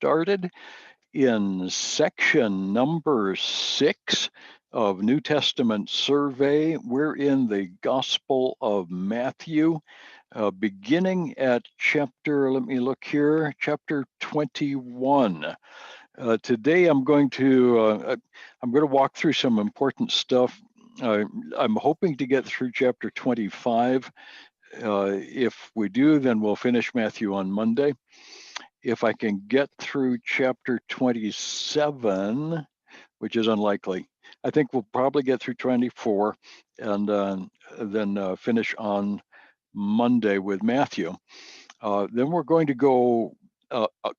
started in section number 6 of New Testament Survey. We're in the Gospel of Matthew, beginning at chapter, let me look here, chapter 21. Today I'm going to walk through some important stuff. I'm hoping to get through chapter 25. If we do, then we'll finish Matthew on Monday. If I can get through chapter 27, which is unlikely, I think we'll probably get through 24 and then finish on Monday with Matthew. Then we're going to go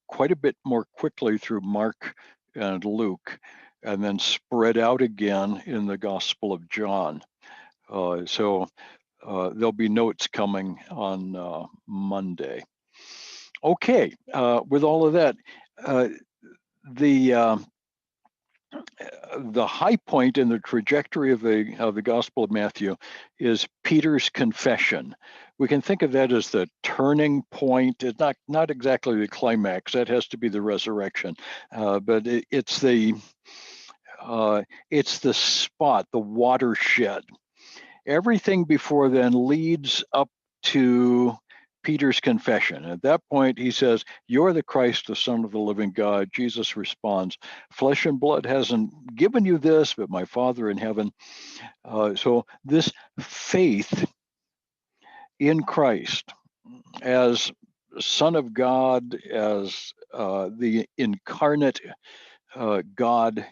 quite a bit more quickly through Mark and Luke, and then spread out again in the Gospel of John. So there'll be notes coming on Monday. Okay, with all of that, the high point in the trajectory of the Gospel of Matthew is Peter's confession. We can think of that as the turning point. It's not exactly the climax. That has to be the resurrection, but it's the spot, the watershed. Everything before then leads up to Peter's confession. At that point, he says, "You're the Christ, the Son of the living God." Jesus responds, "Flesh and blood hasn't given you this, but my Father in heaven." So this faith in Christ as Son of God, as the incarnate God,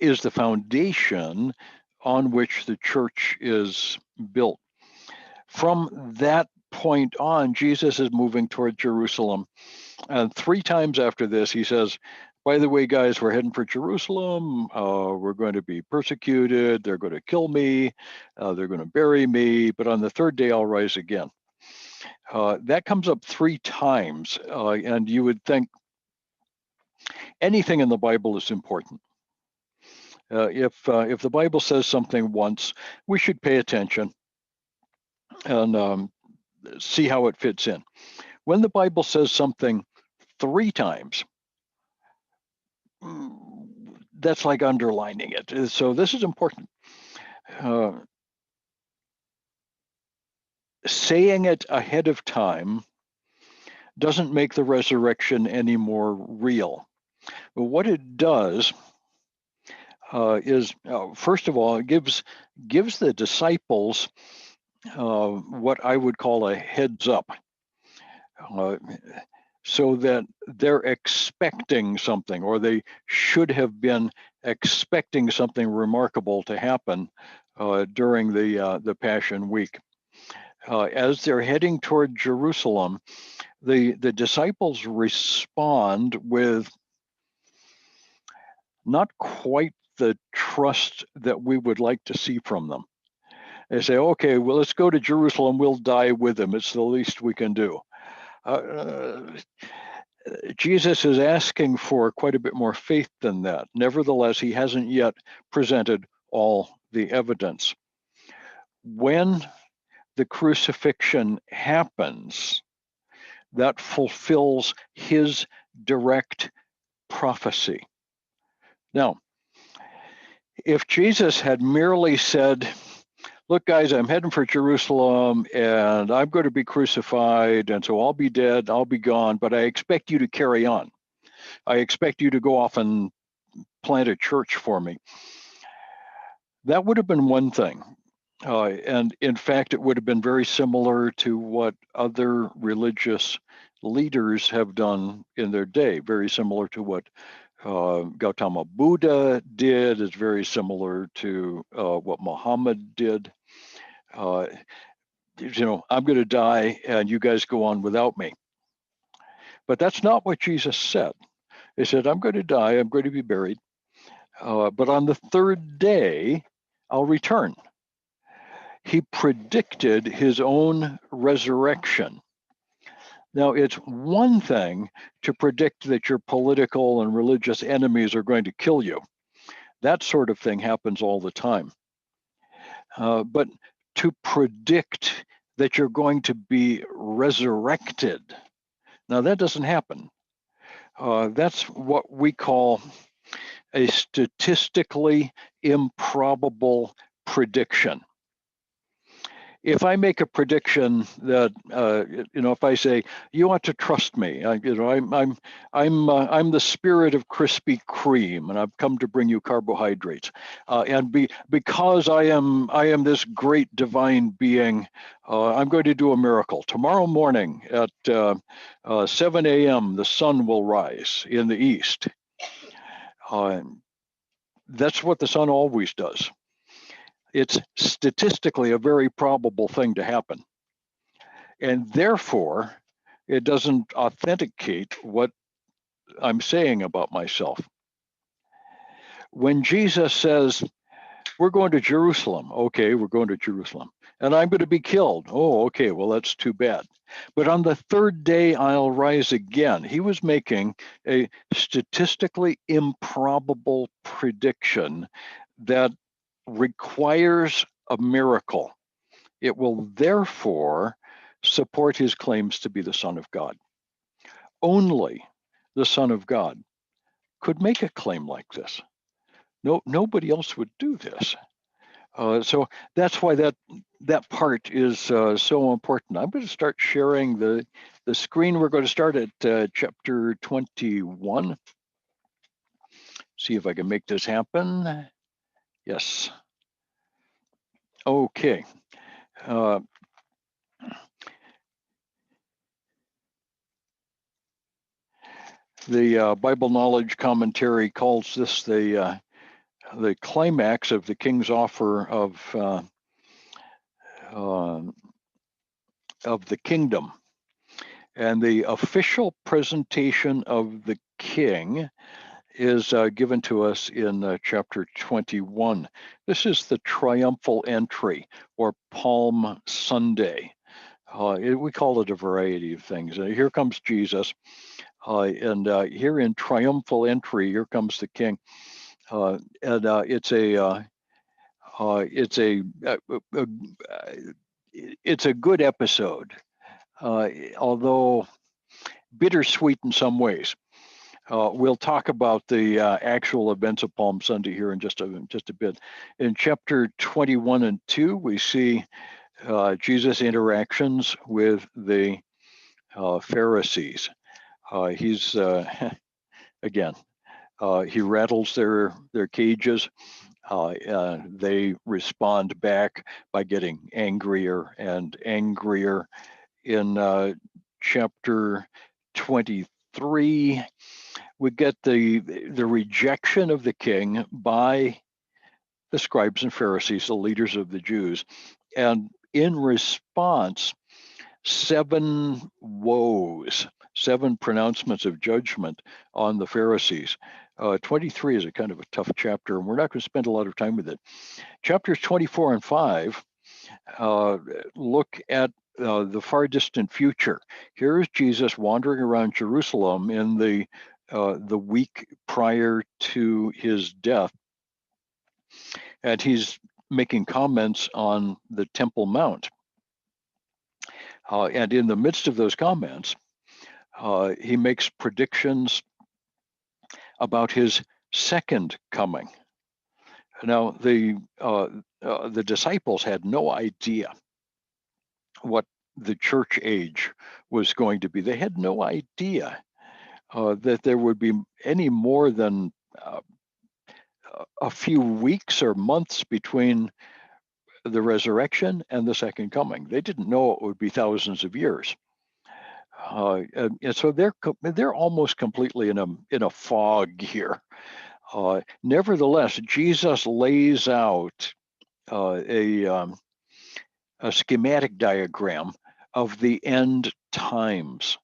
is the foundation on which the church is built. From that point on, Jesus is moving toward Jerusalem. And 3 times after this, he says, "By the way, guys, we're heading for Jerusalem. We're going to be persecuted. They're going to kill me. They're going to bury me. But on the 3rd day, I'll rise again." That comes up 3 times. And you would think anything in the Bible is important. If the Bible says something once, we should pay attention and see how it fits in. When the Bible says something 3 times, that's like underlining it. So this is important. Saying it ahead of time doesn't make the resurrection any more real. But what it does is, first of all, it gives the disciples what I would call a heads up, so that they're expecting something, or they should have been expecting something remarkable to happen during the Passion Week. As they're heading toward Jerusalem, the disciples respond with not quite the trust that we would like to see from them. They say, "Okay, well, let's go to Jerusalem. We'll die with them. It's the least we can do." Jesus is asking for quite a bit more faith than that. Nevertheless, he hasn't yet presented all the evidence. When the crucifixion happens, that fulfills his direct prophecy. Now, if Jesus had merely said, "Look, guys, I'm heading for Jerusalem and I'm going to be crucified, and so I'll be dead, I'll be gone, but I expect you to carry on. I expect you to go off and plant a church for me." That would have been one thing. And in fact, it would have been very similar to what other religious leaders have done in their day, very similar to what Gautama Buddha did, is very similar to what Muhammad did. I'm going to die and you guys go on without me. But that's not what Jesus said. He said, "I'm going to die, I'm going to be buried, but on the 3rd day, I'll return." He predicted his own resurrection. Now, it's one thing to predict that your political and religious enemies are going to kill you. That sort of thing happens all the time. But to predict that you're going to be resurrected, Now, that doesn't happen. That's what we call a statistically improbable prediction. If I make a prediction that if I say you ought to trust me, I'm the spirit of Krispy Kreme, and I've come to bring you carbohydrates, because I am this great divine being, I'm going to do a miracle tomorrow morning at 7 a.m. The sun will rise in the east. That's what the sun always does. It's statistically a very probable thing to happen. And therefore, it doesn't authenticate what I'm saying about myself. When Jesus says, we're going to Jerusalem, okay, we're going to Jerusalem, and I'm going to be killed. Oh, okay, well, that's too bad. But on the third day, I'll rise again. He was making a statistically improbable prediction that requires a miracle. It will therefore support his claims to be the Son of God. Only the Son of God could make a claim like this. Nobody else would do this. So that's why that part is so important. I'm going to start sharing the screen. We're going to start at chapter 21. See if I can make this happen. Yes. Okay. The Bible Knowledge Commentary calls this the climax of the king's offer of the kingdom. And the official presentation of the king is given to us in chapter 21. This is the Triumphal Entry, or Palm Sunday. We call it a variety of things. Here comes Jesus, and here in Triumphal Entry, here comes the king. And it's a good episode, although bittersweet in some ways. We'll talk about the actual events of Palm Sunday here in just a bit. In chapter 21 and 2, we see Jesus' interactions with the Pharisees. He's again, he rattles their cages. They respond back by getting angrier and angrier. In chapter 23, we get the rejection of the king by the scribes and Pharisees, the leaders of the Jews. And in response, 7 woes, 7 pronouncements of judgment on the Pharisees. 23 is a kind of a tough chapter, and we're not going to spend a lot of time with it. Chapters 24 and 5 look at the far distant future. Here is Jesus wandering around Jerusalem in the week prior to his death, and he's making comments on the Temple Mount. And in the midst of those comments, he makes predictions about his second coming. Now, the disciples had no idea what the church age was going to be. They had no idea that there would be any more than a few weeks or months between the resurrection and the second coming. They didn't know it would be thousands of years. And so they're almost completely in a fog here. Nevertheless, Jesus lays out a schematic diagram of the end times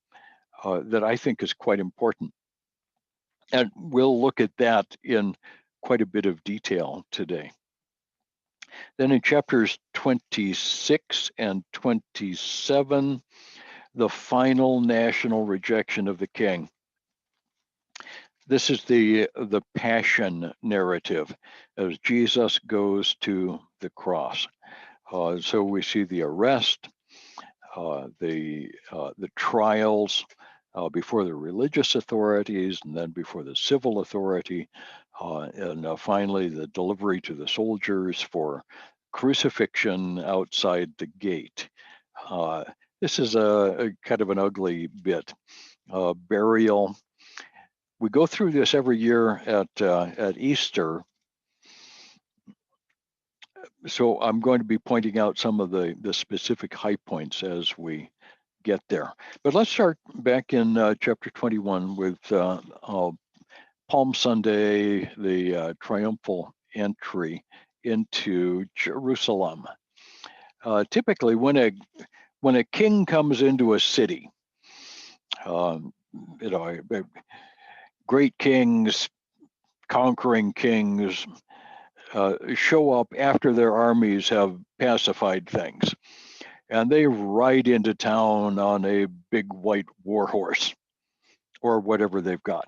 that I think is quite important. And we'll look at that in quite a bit of detail today. Then in chapters 26 and 27, the final national rejection of the king. This is the passion narrative as Jesus goes to the cross. So we see the arrest, the trials, before the religious authorities, and then before the civil authority, and finally the delivery to the soldiers for crucifixion outside the gate. This is a kind of an ugly bit. Burial. We go through this every year at Easter. So I'm going to be pointing out some of the specific high points as we get there. But let's start back in chapter 21 with Palm Sunday, the triumphal entry into Jerusalem. Typically, when a king comes into a city, great kings, conquering kings, show up after their armies have pacified things, and they ride into town on a big white war horse or whatever they've got.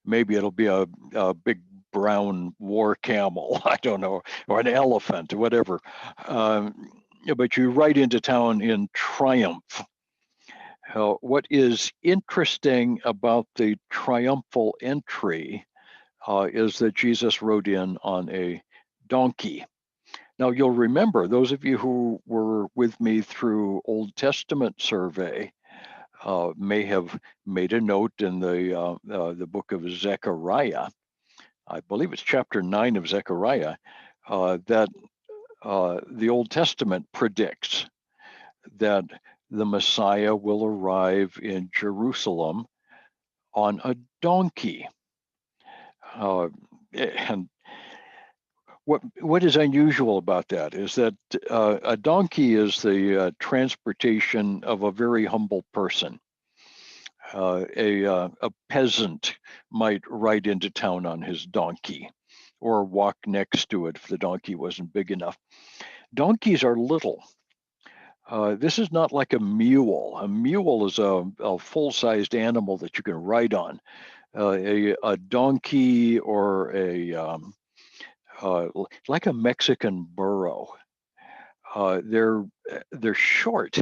Maybe it'll be a big brown war camel, I don't know, or an elephant, or whatever. But you ride into town in triumph. What is interesting about the triumphal entry is that Jesus rode in on a donkey. Now, you'll remember, those of you who were with me through Old Testament survey may have made a note in the book of Zechariah. I believe it's chapter 9 of Zechariah, that the Old Testament predicts that the Messiah will arrive in Jerusalem on a donkey. And what is unusual about that is that a donkey is the transportation of a very humble person. A peasant might ride into town on his donkey or walk next to it if the donkey wasn't big enough. Donkeys are little. This is not like a mule. A mule is a full-sized animal that you can ride on. A donkey or like a Mexican burro. They're short.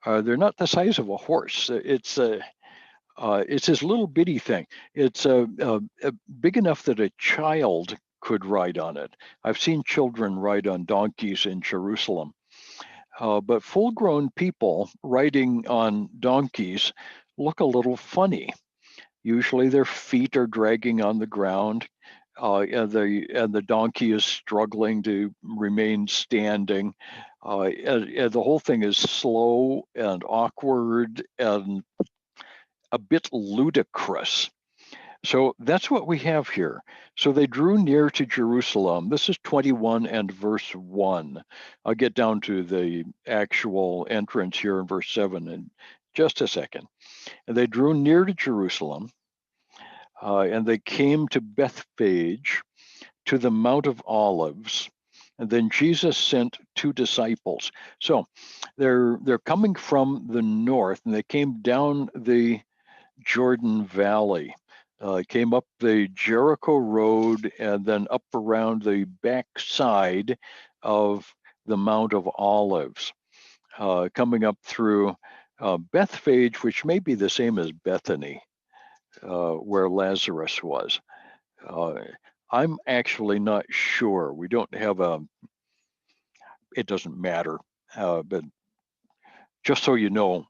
They're not the size of a horse. It's this little bitty thing. It's big enough that a child could ride on it. I've seen children ride on donkeys in Jerusalem. But full-grown people riding on donkeys look a little funny. Usually their feet are dragging on the ground, and the donkey is struggling to remain standing. And the whole thing is slow and awkward and a bit ludicrous. So that's what we have here. So they drew near to Jerusalem. This is 21 and verse 1. I'll get down to the actual entrance here in verse 7 in just a second. And they drew near to Jerusalem, and they came to Bethphage, to the Mount of Olives. And then Jesus sent 2 disciples. So they're coming from the north, and they came down the Jordan Valley. Came up the Jericho Road and then up around the backside of the Mount of Olives, coming up through Bethphage, which may be the same as Bethany, where Lazarus was. I'm actually not sure. We don't have it doesn't matter, but just so you know,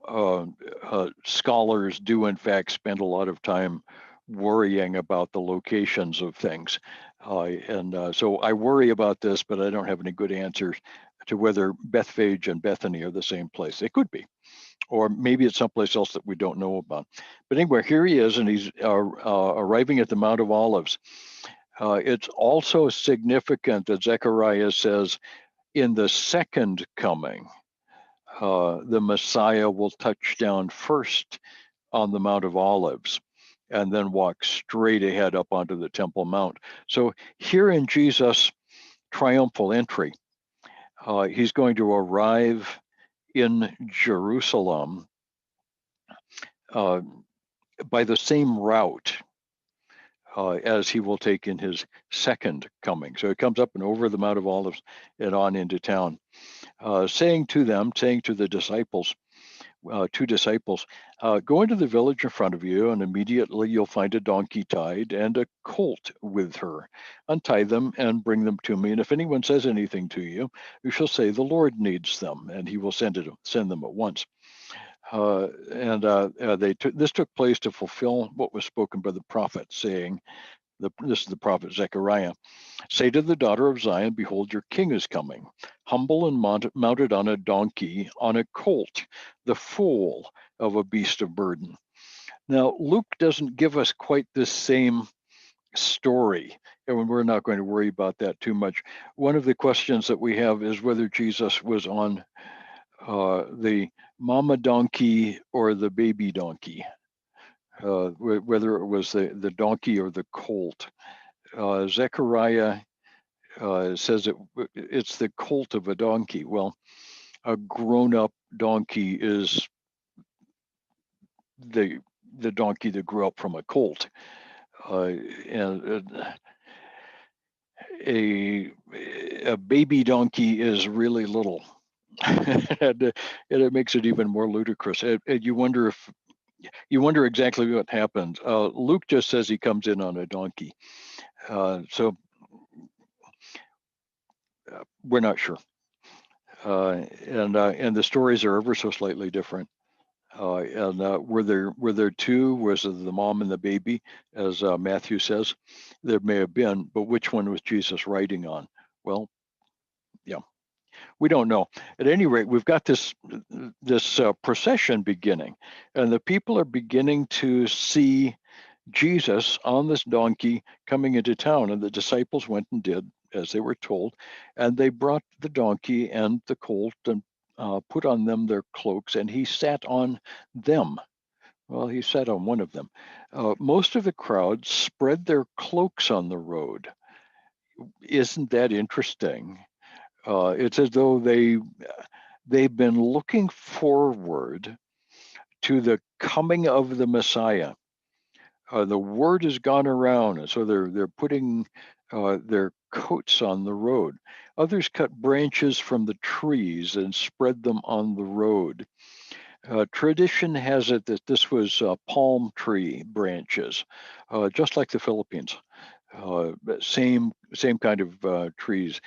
scholars do in fact spend a lot of time worrying about the locations of things. So I worry about this, but I don't have any good answers to whether Bethphage and Bethany are the same place. It could be, or maybe it's someplace else that we don't know about. But anyway, here he is, and he's arriving at the Mount of Olives. It's also significant that Zechariah says, in the second coming, the Messiah will touch down first on the Mount of Olives and then walk straight ahead up onto the Temple Mount. So here in Jesus' triumphal entry, he's going to arrive in Jerusalem by the same route as he will take in his second coming. So he comes up and over the Mount of Olives and on into town, saying to the disciples, two disciples, go into the village in front of you, and immediately you'll find a donkey tied and a colt with her. Untie them and bring them to me. And if anyone says anything to you, you shall say, the Lord needs them, and he will send them at once. This took place to fulfill what was spoken by the prophet, saying, this is the prophet Zechariah, say to the daughter of Zion, behold, your king is coming, humble and mounted on a donkey, on a colt, the foal of a beast of burden. Now, Luke doesn't give us quite the same story, and we're not going to worry about that too much. One of the questions that we have is whether Jesus was on the mama donkey or the baby donkey, whether it was the donkey or the colt. Zechariah says it's the colt of a donkey. Well, a grown-up donkey is the donkey that grew up from a colt, and a baby donkey is really little, and it makes it even more ludicrous. And you wonder exactly what happened. Luke just says he comes in on a donkey, so we're not sure. And the stories are ever so slightly different. Were there two? Was it the mom and the baby, as Matthew says? There may have been, but which one was Jesus riding on? Well, yeah, we don't know. At any rate, we've got this procession beginning, and the people are beginning to see Jesus on this donkey coming into town, and the disciples went and did as they were told, and they brought the donkey and the colt and put on them their cloaks, and he sat on them. Well, he sat on one of them. Most of the crowd spread their cloaks on the road. Isn't that interesting? It's as though they've been looking forward to the coming of the Messiah. The word has gone around, and so they're putting their coats on the road. Others cut branches from the trees and spread them on the road. Tradition has it that this was palm tree branches, just like the Philippines. Same kind of trees.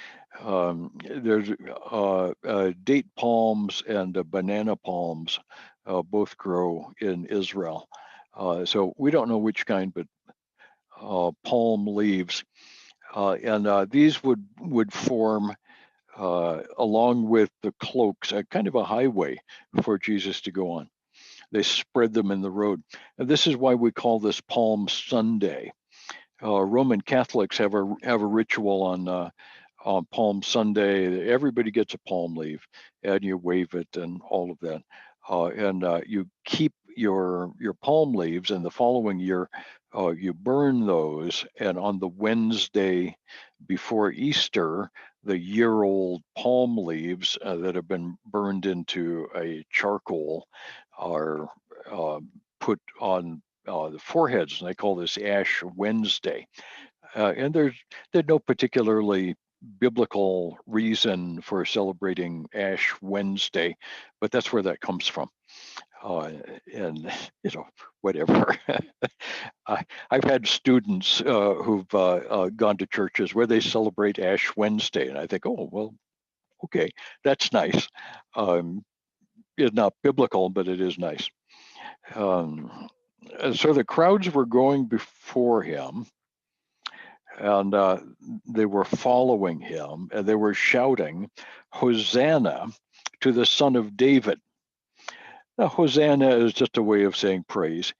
There's date palms and banana palms both grow in Israel. So we don't know which kind, but palm leaves, and these would form, along with the cloaks, a kind of a highway for Jesus to go on. They spread them in the road, and this is why we call this Palm Sunday. Roman Catholics have a ritual on Palm Sunday. Everybody gets a palm leaf, and you wave it and all of that. And you keep your palm leaves, and the following year you burn those. And on the Wednesday before Easter, the year-old palm leaves that have been burned into a charcoal are put on the foreheads, and they call this Ash Wednesday. And there's no particularly biblical reason for celebrating Ash Wednesday, but that's where that comes from. And whatever. I've had students who've gone to churches where they celebrate Ash Wednesday, and I think, oh well, okay, that's nice. It's not biblical, but it is nice. So the crowds were going before him, and they were following him, and they were shouting, Hosanna to the Son of David. Now, Hosanna is just a way of saying praise.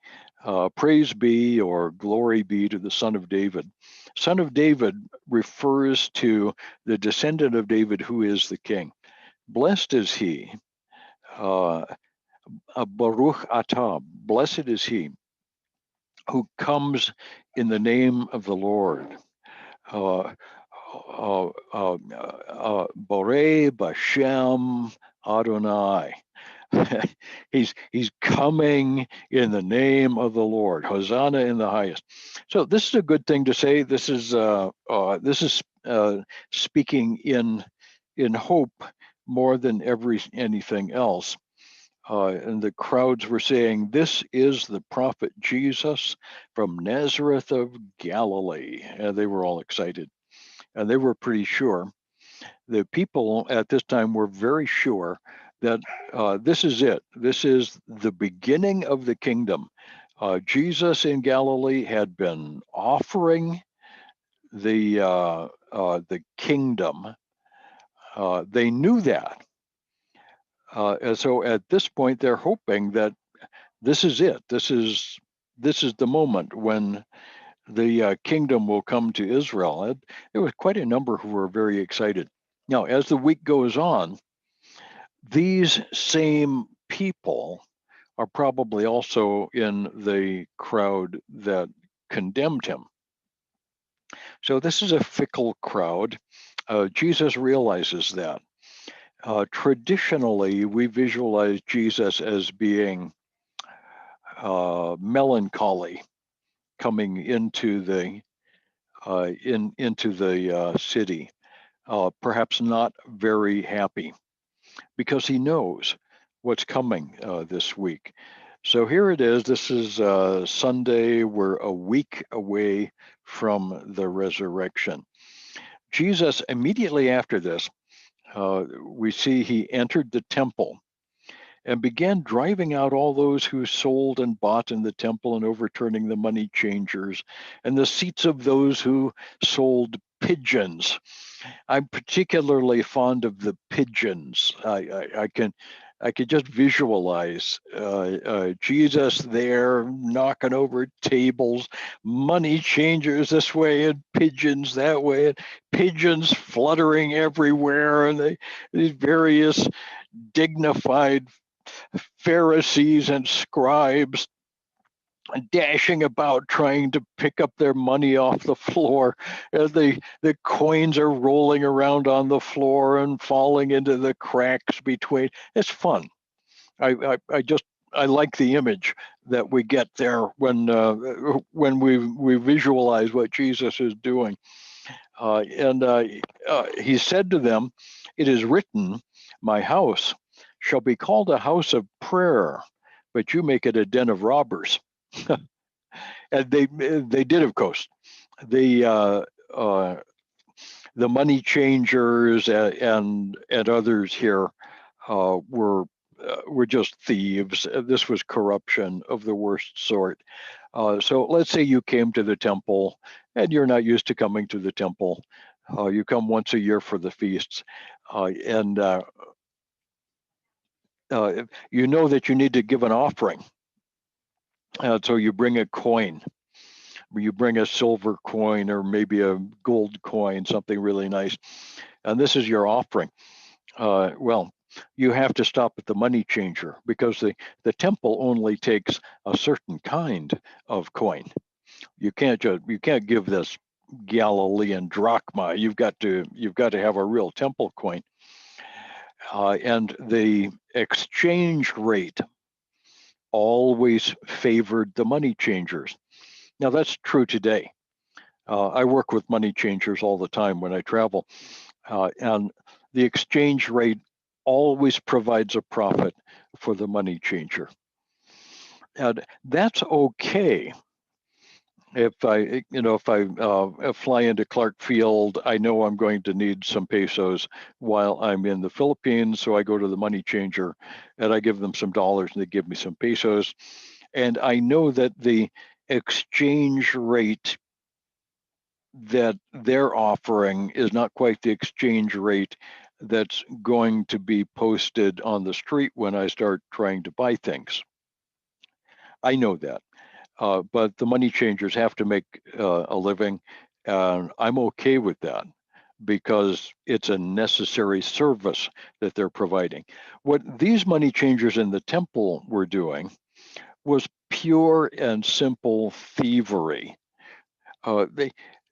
Praise be or glory be to the Son of David. Son of David refers to the descendant of David who is the king. Blessed is he. Baruch atah, blessed is he who comes in the name of the Lord. Borei Bashem Adonai. he's coming in the name of the Lord. Hosanna in the highest. So this is a good thing to say. This is speaking in hope more than anything else. and the crowds were saying, "This is the prophet Jesus from Nazareth of Galilee." And they were all excited. And they were pretty sure. The people at this time were very sure that this is it. This is the beginning of the kingdom. Jesus in Galilee had been offering the kingdom. They knew that. And so at this point, they're hoping that this is it. This is the moment when the kingdom will come to Israel. And there was quite a number who were very excited. Now, as the week goes on, these same people are probably also in the crowd that condemned him. So this is a fickle crowd. Jesus realizes that. Traditionally, we visualize Jesus as being melancholy, coming into the city, perhaps not very happy, because he knows what's coming this week. So here it is. This is Sunday. We're a week away from the resurrection. Jesus, immediately after this, we see he entered the temple and began driving out all those who sold and bought in the temple and overturning the money changers and the seats of those who sold pigeons. I'm particularly fond of the pigeons. I could just visualize Jesus there knocking over tables, money changers this way and pigeons that way, and pigeons fluttering everywhere, and these various dignified Pharisees and scribes dashing about trying to pick up their money off the floor. The coins are rolling around on the floor and falling into the cracks between. It's fun. I like the image that we get there when we visualize what Jesus is doing. He said to them, "It is written, my house shall be called a house of prayer, but you make it a den of robbers." And they did, of course. The money changers and others here were just thieves. This was corruption of the worst sort. So let's say you came to the temple and you're not used to coming to the temple. You come once a year for the feasts, and you know that you need to give an offering. So you bring a coin. You bring a silver coin or maybe a gold coin, something really nice, and this is your offering. Well, you have to stop at the money changer because the temple only takes a certain kind of coin. You can't give this Galilean drachma. You've got to have a real temple coin, and the exchange rate always favored the money changers. Now that's true today. I work with money changers all the time when I travel, and the exchange rate always provides a profit for the money changer. And that's okay. If I fly into Clark Field, I know I'm going to need some pesos while I'm in the Philippines, so I go to the money changer and I give them some dollars and they give me some pesos. And I know that the exchange rate that they're offering is not quite the exchange rate that's going to be posted on the street when I start trying to buy things. I know that. But the money changers have to make a living, and I'm okay with that because it's a necessary service that they're providing. What these money changers in the temple were doing was pure and simple thievery.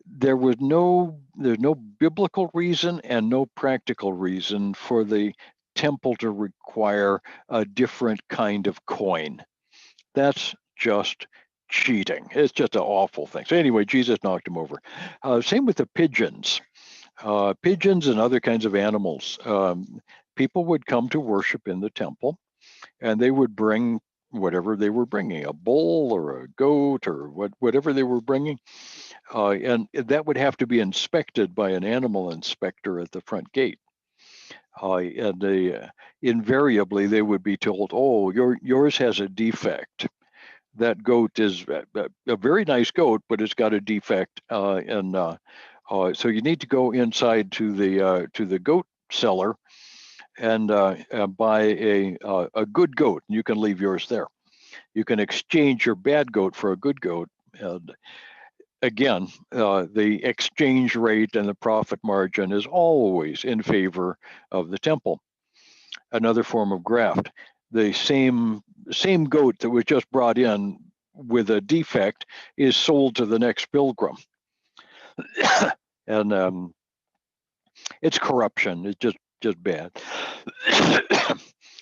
There's no biblical reason and no practical reason for the temple to require a different kind of coin. That's just cheating. It's just an awful thing. So anyway, Jesus knocked him over. Same with the pigeons. Pigeons and other kinds of animals. People would come to worship in the temple, and they would bring whatever they were bringing, a bull or a goat or whatever they were bringing, and that would have to be inspected by an animal inspector at the front gate. And invariably they would be told, "Oh, yours has a defect. That goat is a very nice goat, but it's got a defect, and so you need to go inside to the goat seller and buy a good goat. And you can leave yours there. You can exchange your bad goat for a good goat." And again, the exchange rate and the profit margin is always in favor of the temple. Another form of graft. The same goat that was just brought in with a defect is sold to the next pilgrim. And it's corruption. It's just bad.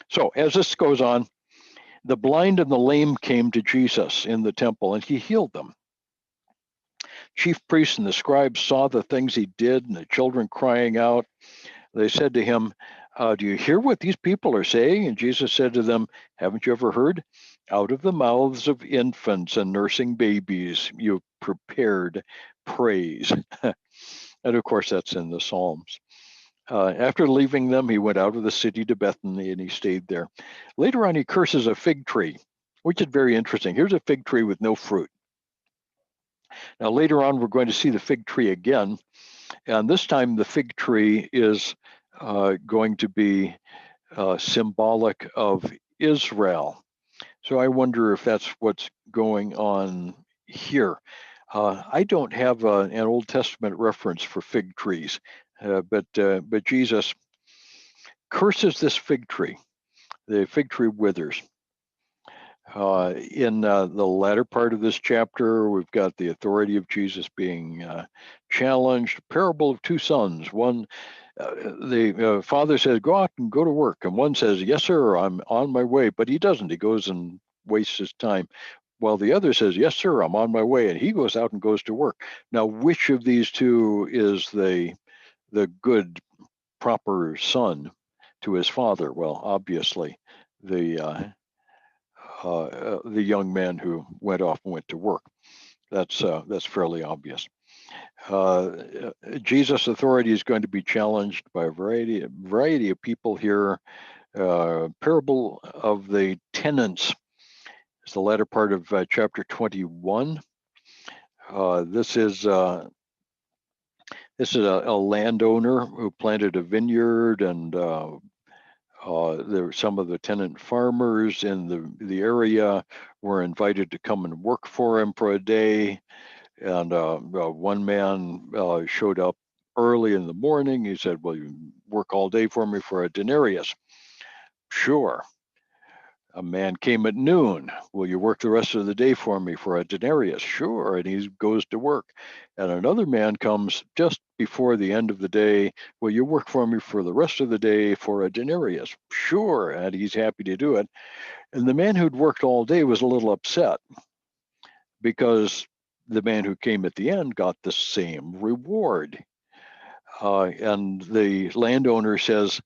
So as this goes on, the blind and the lame came to Jesus in the temple, and he healed them. Chief priests and the scribes saw the things he did, and the children crying out. They said to him, "Do you hear what these people are saying?" And Jesus said to them, "Haven't you ever heard? Out of the mouths of infants and nursing babies, you've prepared praise." And of course, that's in the Psalms. After leaving them, he went out of the city to Bethany, and he stayed there. Later on, he curses a fig tree, which is very interesting. Here's a fig tree with no fruit. Now, later on, we're going to see the fig tree again. And this time, the fig tree is going to be symbolic of Israel. So I wonder if that's what's going on here. I don't have an Old Testament reference for fig trees, but Jesus curses this fig tree. The fig tree withers. In the latter part of this chapter, we've got the authority of Jesus being challenged. Parable of two sons. One, the father says, "Go out and go to work," and one says, "Yes, sir, I'm on my way," but he doesn't. He goes and wastes his time. While the other says, "Yes, sir, I'm on my way," and he goes out and goes to work. Now, which of these two is the good, proper son to his father? Well, obviously, the young man who went off and went to work. That's fairly obvious. Jesus' authority is going to be challenged by a variety of people here. Parable of the tenants is the latter part of chapter 21. This is a landowner who planted a vineyard, and there were some of the tenant farmers in the area were invited to come and work for him for a day. And one man showed up early in the morning. He said, "Well, you work all day for me for a denarius?" "Sure." A man came at noon. "Will you work the rest of the day for me for a denarius?" "Sure." And he goes to work. And another man comes just before the end of the day. "Will you work for me for the rest of the day for a denarius?" "Sure." And he's happy to do it. And the man who'd worked all day was a little upset because the man who came at the end got the same reward. And the landowner says,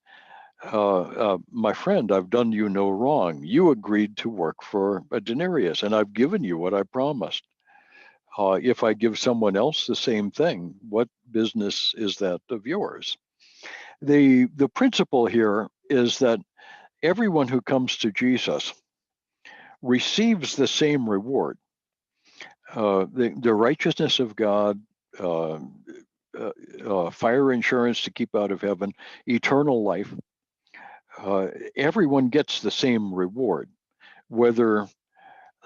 "My friend, I've done you no wrong. You agreed to work for a denarius, and I've given you what I promised. If I give someone else the same thing, what business is that of yours?" The principle here is that everyone who comes to Jesus receives the same reward. The righteousness of God, fire insurance to keep out of heaven, eternal life. Everyone gets the same reward, whether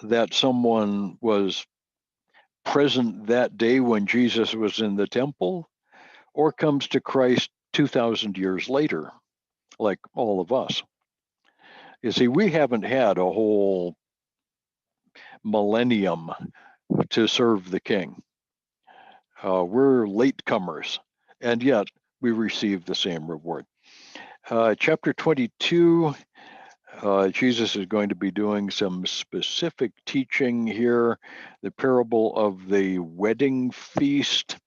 that someone was present that day when Jesus was in the temple or comes to Christ 2,000 years later, like all of us. You see, we haven't had a whole millennium to serve the King. We're latecomers, and yet we receive the same reward. Chapter 22, Jesus is going to be doing some specific teaching here. The parable of the wedding feast.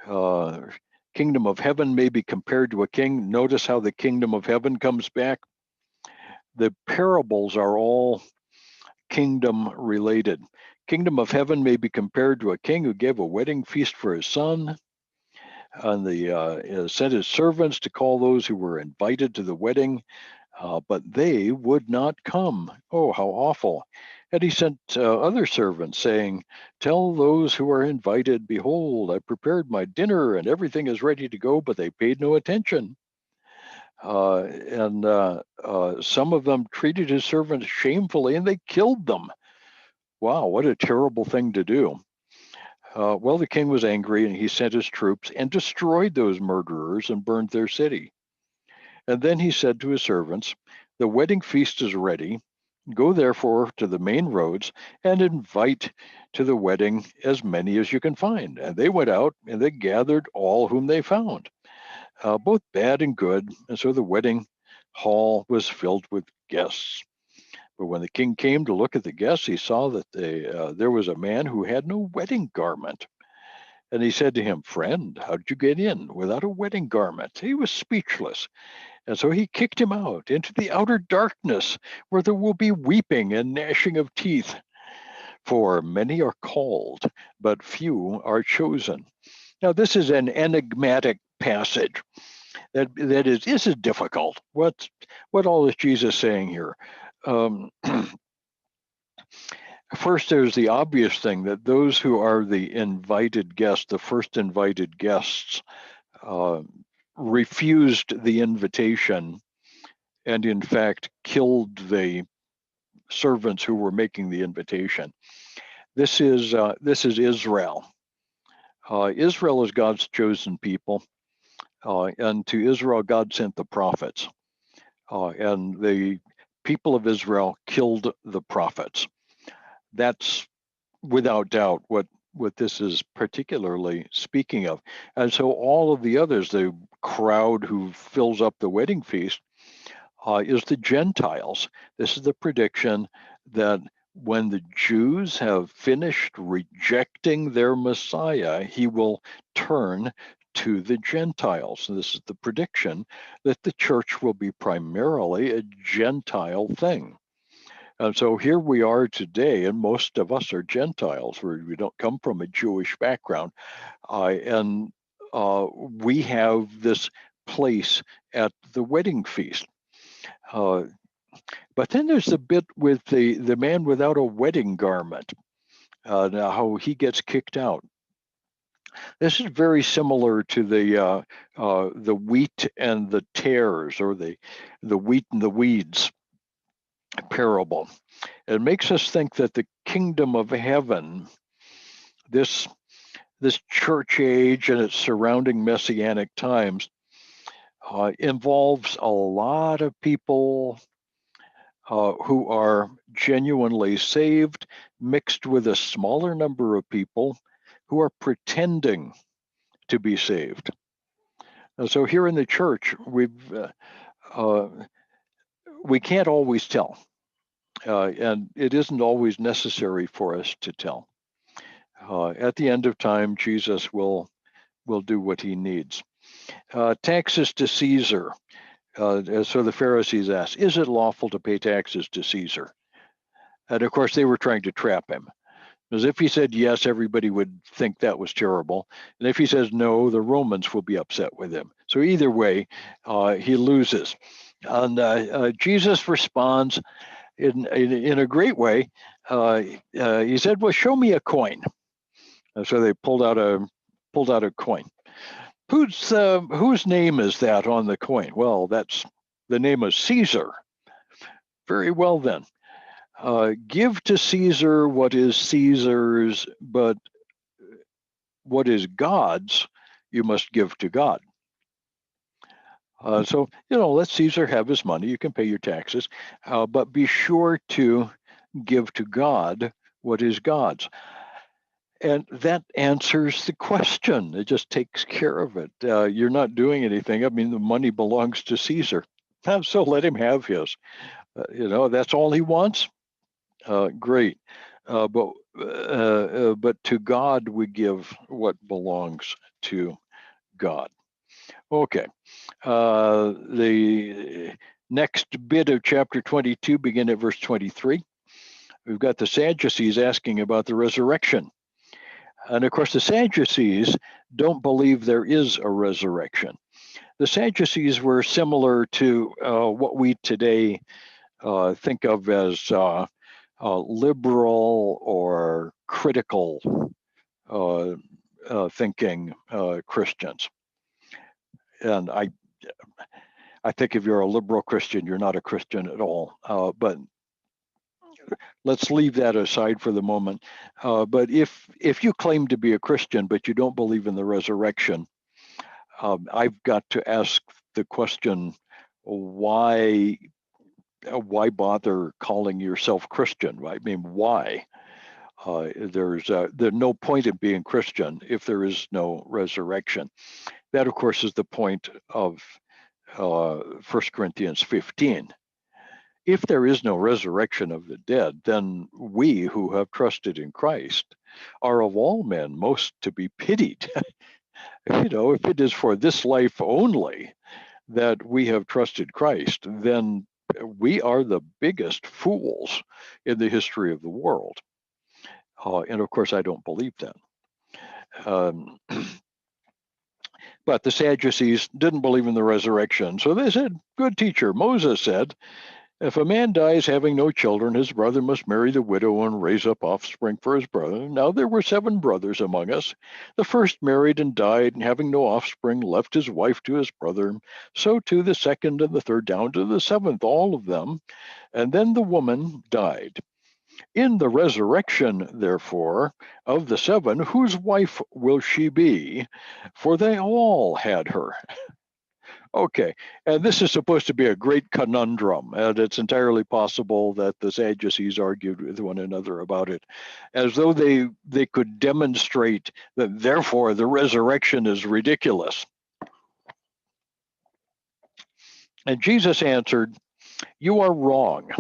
Kingdom of heaven may be compared to a king. Notice how the kingdom of heaven comes back. the parables are all kingdom related. Kingdom of heaven may be compared to a king who gave a wedding feast for his son, and sent his servants to call those who were invited to the wedding, but they would not come. Oh, how awful. And he sent other servants, saying, tell those who are invited, behold, I prepared my dinner and everything is ready to go, but they paid no attention. And some of them treated his servants shamefully and they killed them. Wow, what a terrible thing to do. Well, the king was angry and he sent his troops and destroyed those murderers and burned their city. And then he said to his servants, the wedding feast is ready. Go therefore to the main roads and invite to the wedding as many as you can find. And they went out and they gathered all whom they found, both bad and good. And so the wedding hall was filled with guests. But when the king came to look at the guests, he saw that there was a man who had no wedding garment. And he said to him, friend, how did you get in without a wedding garment? He was speechless. And so he kicked him out into the outer darkness where there will be weeping and gnashing of teeth. For many are called, but few are chosen. Now, this is an enigmatic passage. This is difficult. What all is Jesus saying here? First, there's the obvious thing that those who are the invited guests, the first invited guests, refused the invitation and, in fact, killed the servants who were making the invitation. This is Israel. Israel is God's chosen people, and to Israel, God sent the prophets, and the people of Israel killed the prophets. That's without doubt what this is particularly speaking of. And so all of the others, the crowd who fills up the wedding feast, is the Gentiles. This is the prediction that when the Jews have finished rejecting their Messiah, he will turn to the Gentiles. And this is the prediction that the church will be primarily a Gentile thing. And so here we are today, and most of us are Gentiles. We don't come from a Jewish background. And we have this place at the wedding feast. But then there's the bit with the man without a wedding garment, now how he gets kicked out. This is very similar to the wheat and the tares, or the wheat and the weeds parable. It makes us think that the kingdom of heaven, this church age and its surrounding messianic times, involves a lot of people who are genuinely saved, mixed with a smaller number of people who are pretending to be saved. And so here in the church, we can't always tell, and it isn't always necessary for us to tell. At the end of time, Jesus will do what he needs. Taxes to Caesar. So the Pharisees asked, is it lawful to pay taxes to Caesar? And of course, they were trying to trap him. Because if he said yes, everybody would think that was terrible. And if he says no, the Romans will be upset with him. So either way, he loses. And Jesus responds in a great way. He said, well, show me a coin. And so they pulled out a coin. Whose name is that on the coin? Well, that's the name of Caesar. Very well then. Give to Caesar what is Caesar's, but what is God's, you must give to God. So, let Caesar have his money. You can pay your taxes, but be sure to give to God what is God's. And that answers the question. It just takes care of it. You're not doing anything. I mean, the money belongs to Caesar. So let him have his. That's all he wants. Great. But to God we give what belongs to God. Okay. Next bit of chapter 22, begin at verse 23. We've got the Sadducees asking about the resurrection. And of course, the Sadducees don't believe there is a resurrection. The Sadducees were similar to what we today think of as liberal or critical thinking Christians. And I think if you're a liberal Christian, you're not a Christian at all. But let's leave that aside for the moment. But if you claim to be a Christian, but you don't believe in the resurrection, I've got to ask the question, why bother calling yourself Christian? I mean, why? There's no point in being Christian if there is no resurrection. That, of course, is the point of 1 Corinthians 15. If there is no resurrection of the dead, then we who have trusted in Christ are of all men most to be pitied. If it is for this life only that we have trusted Christ, then we are the biggest fools in the history of the world. And of course, I don't believe that. But the Sadducees didn't believe in the resurrection. So they said, good teacher, Moses said, if a man dies having no children, his brother must marry the widow and raise up offspring for his brother. Now there were 7 brothers among us. The first married and died, and having no offspring, left his wife to his brother. So too the second and the third, down to the 7th, all of them. And then the woman died. In the resurrection, therefore, of the 7, whose wife will she be? For they all had her. Okay, and this is supposed to be a great conundrum, and it's entirely possible that the Sadducees argued with one another about it, as though they could demonstrate that therefore the resurrection is ridiculous. And Jesus answered, you are wrong.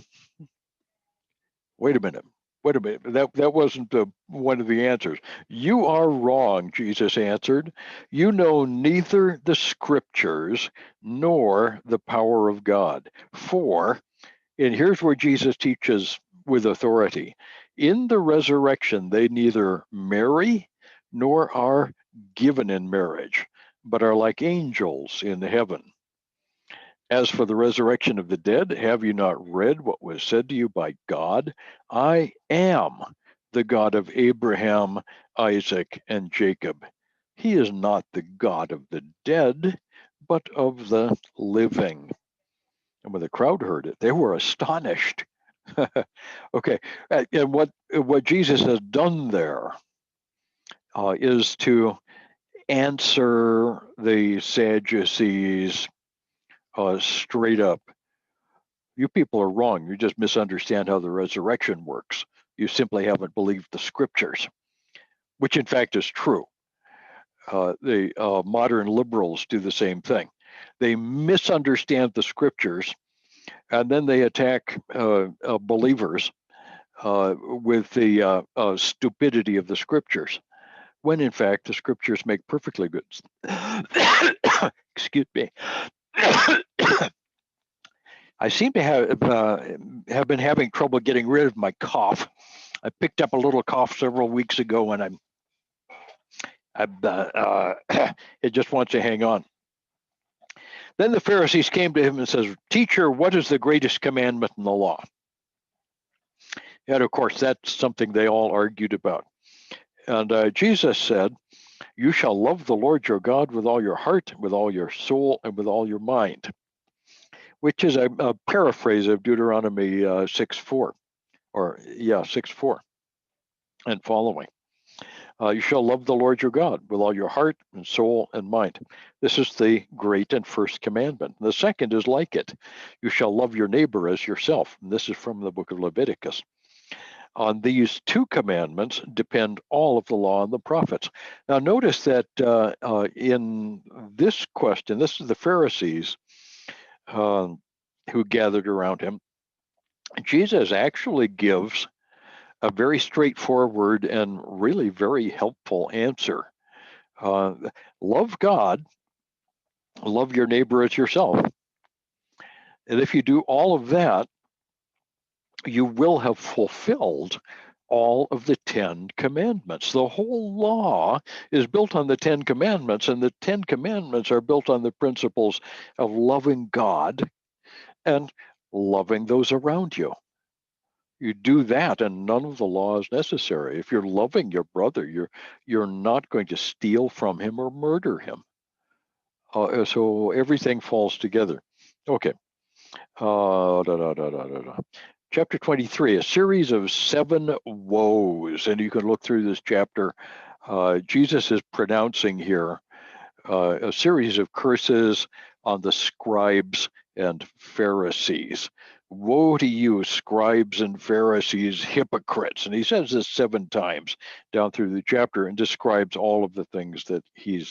Wait a minute. That wasn't one of the answers. You are wrong, Jesus answered. You know neither the scriptures nor the power of God. For, and here's where Jesus teaches with authority, in the resurrection they neither marry nor are given in marriage, but are like angels in heaven. As for the resurrection of the dead, have you not read what was said to you by God? I am the God of Abraham, Isaac, and Jacob. He is not the God of the dead, but of the living. And when the crowd heard it, they were astonished. Okay, and what Jesus has done there is to answer the Sadducees straight up. You people are wrong. You just misunderstand how the resurrection works. You simply haven't believed the scriptures, which in fact is true. The modern liberals do the same thing. They misunderstand the scriptures, and then they attack believers with the stupidity of the scriptures, when in fact the scriptures make perfectly good. Excuse me. I seem to have been having trouble getting rid of my cough. I picked up a little cough several weeks ago, and it just wants to hang on. Then the Pharisees came to him and says, "Teacher, what is the greatest commandment in the law?" And of course, that's something they all argued about. And Jesus said, "You shall love the Lord your God with all your heart, with all your soul, and with all your mind," which is a paraphrase of Deuteronomy 6:4, or 6:4 and following. You shall love the Lord your God with all your heart and soul and mind. This is the great and first commandment. The second is like it. You shall love your neighbor as yourself. And this is from the book of Leviticus. On these 2 commandments depend all of the law and the prophets. Now notice that in this question, this is the Pharisees who gathered around him. Jesus actually gives a very straightforward and really very helpful answer. Love God, love your neighbor as yourself. And if you do all of that, you will have fulfilled all of the 10 commandments. The whole law is built on the 10 commandments, and the 10 commandments are built on the principles of loving God and loving those around you. You do that, and none of the law is necessary. If you're loving your brother, you're not going to steal from him or murder him. So everything falls together. Okay. Chapter 23, a series of 7 woes. And you can look through this chapter. Jesus is pronouncing here a series of curses on the scribes and Pharisees. Woe to you, scribes and Pharisees, hypocrites. And he says this 7 times down through the chapter and describes all of the things that he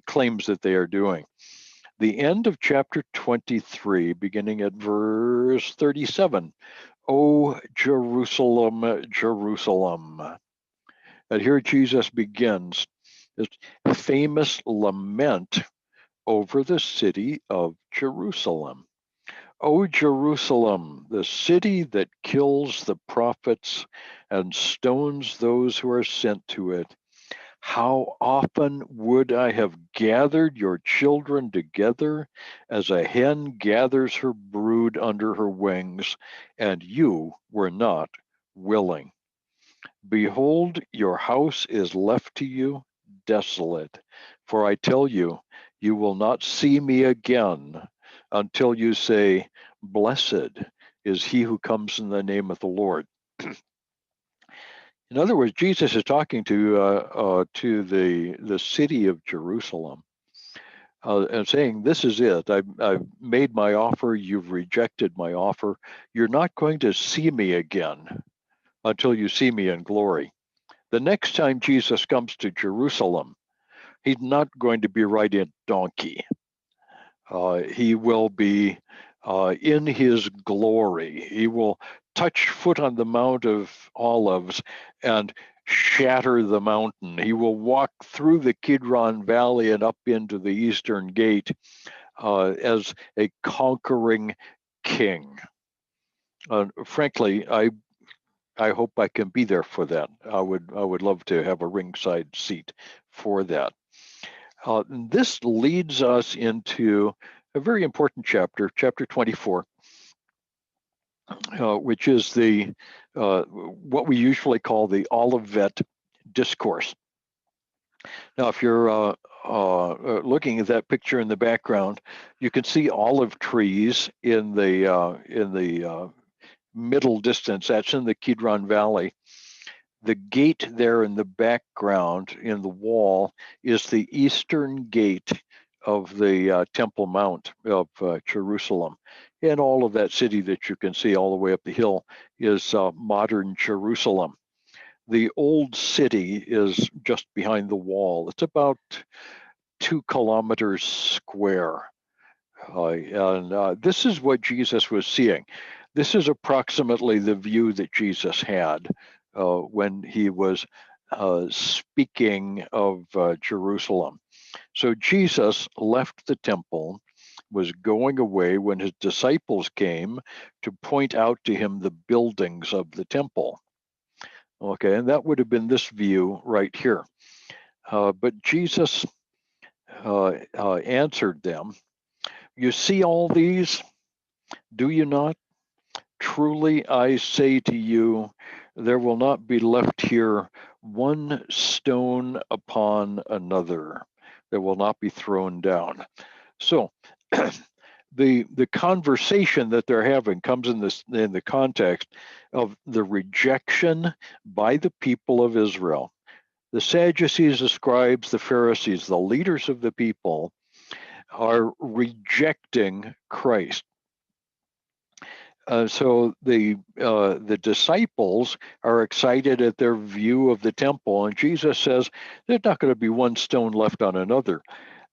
claims that they are doing. The end of chapter 23, beginning at verse 37. O Jerusalem, Jerusalem. And here Jesus begins this famous lament over the city of Jerusalem. O Jerusalem, the city that kills the prophets and stones those who are sent to it. How often would I have gathered your children together as a hen gathers her brood under her wings, and you were not willing. Behold, your house is left to you desolate. For I tell you, you will not see me again until you say, Blessed is he who comes in the name of the Lord. In other words, Jesus is talking to the city of Jerusalem and saying, "This is it. I've made my offer. You've rejected my offer. You're not going to see me again until you see me in glory." The next time Jesus comes to Jerusalem, he's not going to be riding a donkey. He will be in his glory. He will touch foot on the Mount of Olives and shatter the mountain. He will walk through the Kidron Valley and up into the Eastern Gate as a conquering king. Frankly, I hope I can be there for that. I would love to have a ringside seat for that. This leads us into a very important chapter, chapter 24, which is the what we usually call the Olivet Discourse. Now, if you're looking at that picture in the background, you can see olive trees in the middle distance. That's in the Kidron Valley. The gate there in the background in the wall is the eastern gate of the Temple Mount of Jerusalem. And all of that city that you can see all the way up the hill is modern Jerusalem. The old city is just behind the wall. It's about 2 kilometers square. And this is what Jesus was seeing. This is approximately the view that Jesus had when he was speaking of Jerusalem. So Jesus left the temple, was going away when his disciples came to point out to him the buildings of the temple. Okay, and that would have been this view right here. But Jesus answered them, "You see all these, do you not? Truly I say to you, there will not be left here one stone upon another that will not be thrown down." So the conversation that they're having comes in the context of the rejection by the people of Israel. The Sadducees, the scribes, the Pharisees, the leaders of the people are rejecting Christ. So the disciples are excited at their view of the temple, and Jesus says there's not going to be one stone left on another.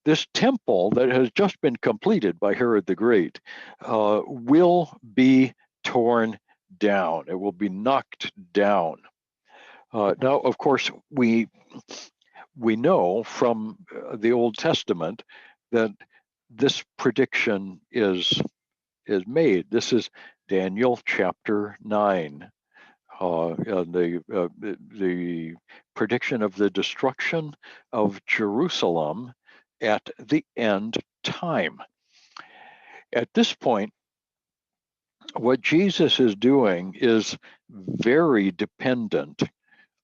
This temple that has just been completed by Herod the Great will be torn down. It will be knocked down. Now, of course, we know from the Old Testament that this prediction is made. This is Daniel chapter 9. The prediction of the destruction of Jerusalem at the end time. At this point, what Jesus is doing is very dependent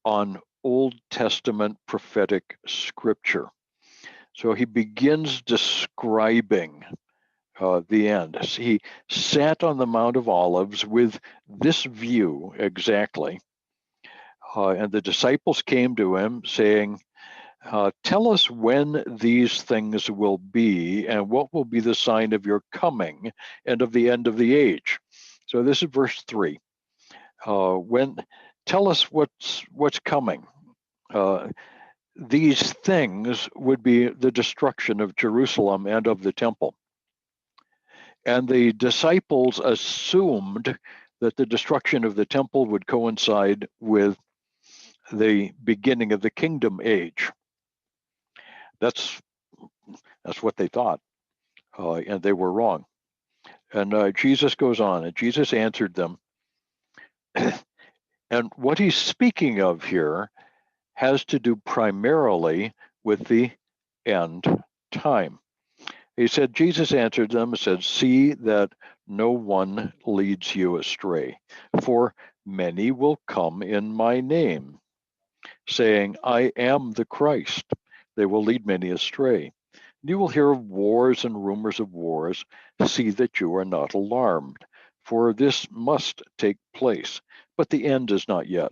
on Old Testament prophetic scripture. So he begins describing the end. He sat on the Mount of Olives with this view exactly. And the disciples came to him saying, tell us when these things will be and what will be the sign of your coming and of the end of the age. So this is verse 3. Tell us what's coming. These things would be the destruction of Jerusalem and of the temple. And the disciples assumed that the destruction of the temple would coincide with the beginning of the kingdom age. That's what they thought, and they were wrong. And Jesus goes on, and Jesus answered them. And what he's speaking of here has to do primarily with the end time. He said, Jesus answered them and said, see that no one leads you astray, for many will come in my name, saying, I am the Christ. They will lead many astray. You will hear of wars and rumors of wars. See that you are not alarmed, for this must take place, but the end is not yet.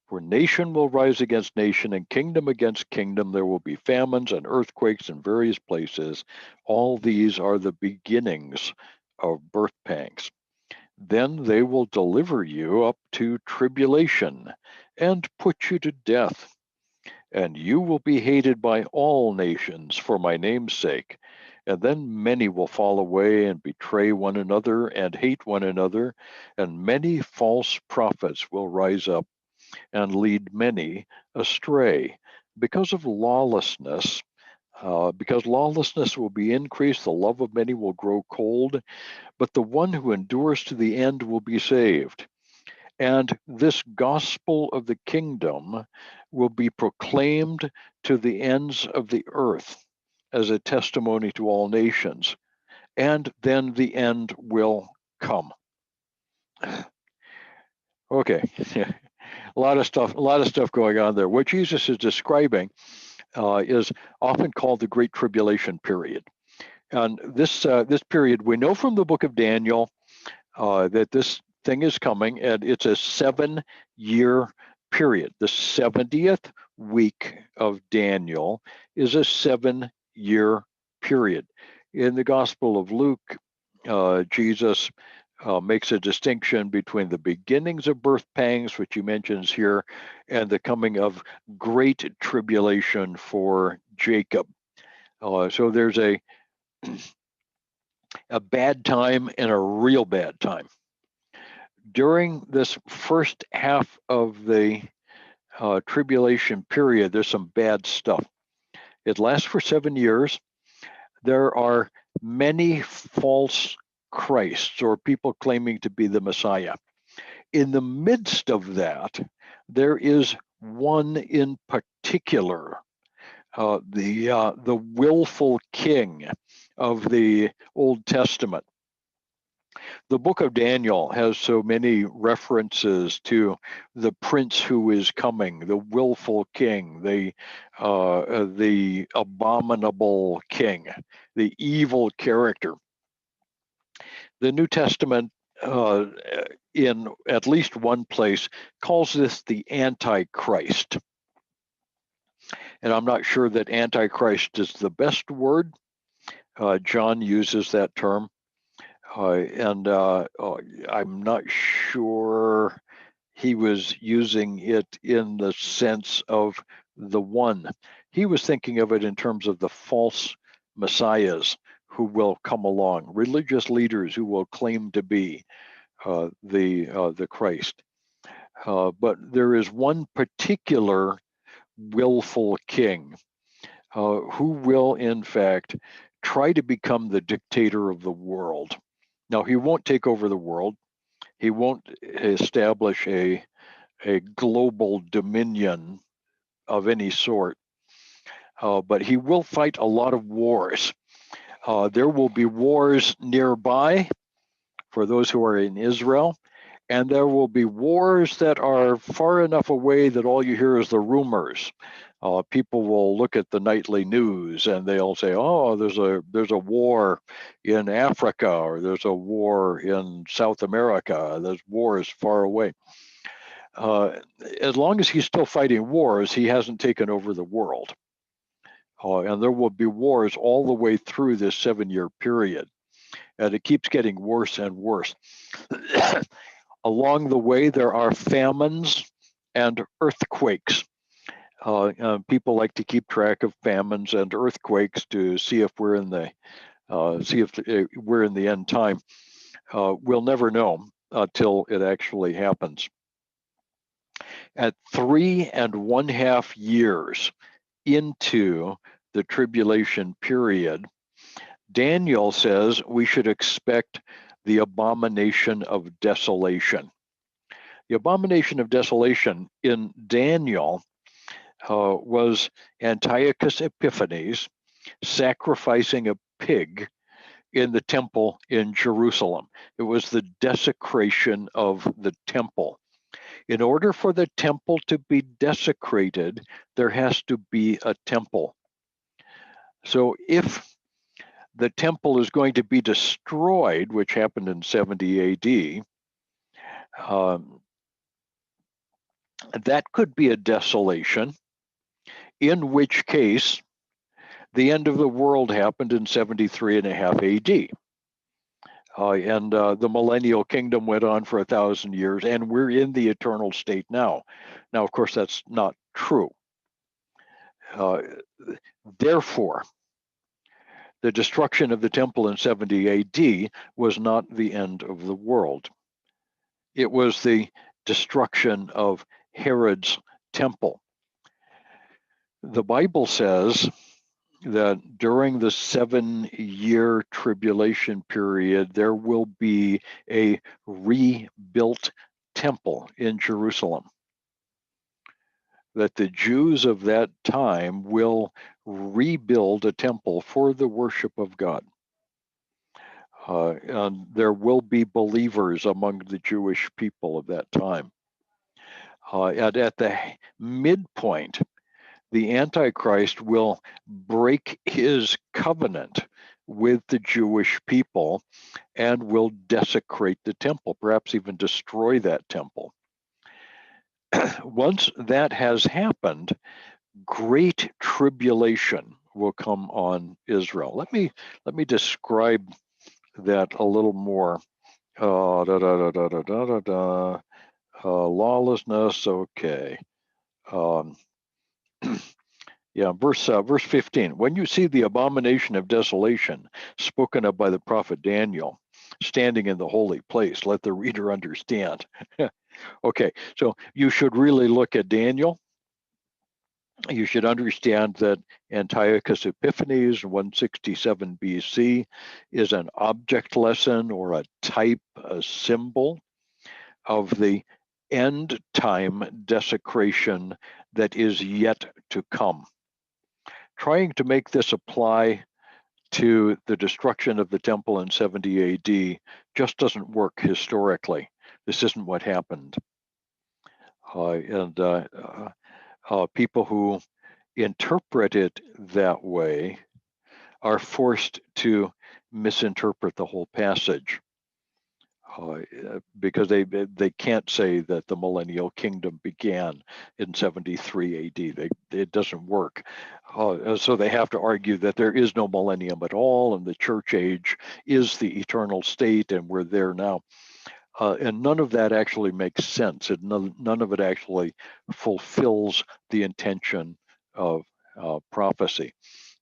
For nation will rise against nation and kingdom against kingdom. There will be famines and earthquakes in various places. All these are the beginnings of birth pangs. Then they will deliver you up to tribulation and put you to death. And you will be hated by all nations for my name's sake. And then many will fall away and betray one another and hate one another. And many false prophets will rise up and lead many astray. Because of lawlessness, because lawlessness will be increased, the love of many will grow cold, but the one who endures to the end will be saved. And this gospel of the kingdom will be proclaimed to the ends of the earth as a testimony to all nations. And then the end will come. Okay. A lot of stuff going on there. What Jesus is describing is often called the Great Tribulation period. And this period, we know from the book of Daniel that this thing is coming, and it's a 7-year period. The 70th week of Daniel is a 7-year period. In the Gospel of Luke, Jesus makes a distinction between the beginnings of birth pangs, which he mentions here, and the coming of great tribulation for Jacob. So there's a bad time and a real bad time. During this first half of the tribulation period, there's some bad stuff. It lasts for 7 years. There are many false Christs or people claiming to be the Messiah. In the midst of that, there is one in particular, the willful king of the Old Testament. The book of Daniel has so many references to the prince who is coming, the willful king, the abominable king, the evil character. The New Testament, in at least one place, calls this the Antichrist. And I'm not sure that Antichrist is the best word. John uses that term. And I'm not sure he was using it in the sense of the one. He was thinking of it in terms of the false messiahs who will come along, religious leaders who will claim to be the Christ. But there is one particular willful king who will, in fact, try to become the dictator of the world. Now, he won't take over the world. He won't establish a global dominion of any sort, but he will fight a lot of wars. There will be wars nearby for those who are in Israel, and there will be wars that are far enough away that all you hear is the rumors. People will look at the nightly news and they'll say, "Oh, there's a war in Africa, or there's a war in South America. There's wars far away." As long as he's still fighting wars, he hasn't taken over the world. And there will be wars all the way through this 7-year period. And it keeps getting worse and worse. Along the way, there are famines and earthquakes. People like to keep track of famines and earthquakes to see if we're in the we're in the end time. We'll never know until it actually happens. At 3.5 years into the tribulation period, Daniel says we should expect the abomination of desolation. The abomination of desolation in Daniel was Antiochus Epiphanes sacrificing a pig in the temple in Jerusalem. It was the desecration of the temple. In order for the temple to be desecrated, there has to be a temple. So if the temple is going to be destroyed, which happened in 70 AD, that could be a desolation, in which case the end of the world happened in 73.5 AD. And the millennial kingdom went on for 1,000 years, and we're in the eternal state now. Now, of course, that's not true. Therefore, the destruction of the temple in 70 AD was not the end of the world. It was the destruction of Herod's temple. The Bible says that during the 7-year tribulation period, there will be a rebuilt temple in Jerusalem. That the Jews of that time will rebuild a temple for the worship of God. And there will be believers among the Jewish people of that time. And at the midpoint, the Antichrist will break his covenant with the Jewish people and will desecrate the temple, perhaps even destroy that temple. Once that has happened, great tribulation will come on Israel. Let me describe that a little more. Lawlessness, okay. Yeah, verse 15. When you see the abomination of desolation spoken of by the prophet Daniel standing in the holy place, let the reader understand. Okay, so you should really look at Daniel. You should understand that Antiochus Epiphanes, 167 BC, is an object lesson or a type, a symbol of the end time desecration that is yet to come. Trying to make this apply to the destruction of the temple in 70 AD just doesn't work historically. This isn't what happened. People who interpret it that way are forced to misinterpret the whole passage. Because they can't say that the millennial kingdom began in 73 AD. It doesn't work. So they have to argue that there is no millennium at all, and the church age is the eternal state, and we're there now. And none of that actually makes sense. And none of it actually fulfills the intention of prophecy.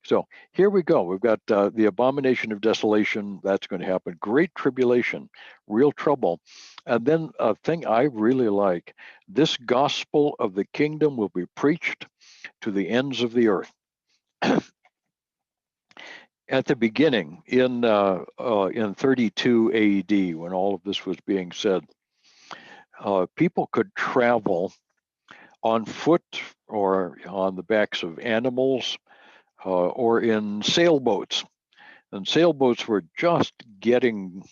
So here we go. We've got the abomination of desolation. That's going to happen. Great tribulation, real trouble. And then a thing I really like, this gospel of the kingdom will be preached to the ends of the earth. At the beginning, in 32 AD, when all of this was being said, people could travel on foot or on the backs of animals or in sailboats. And sailboats were just getting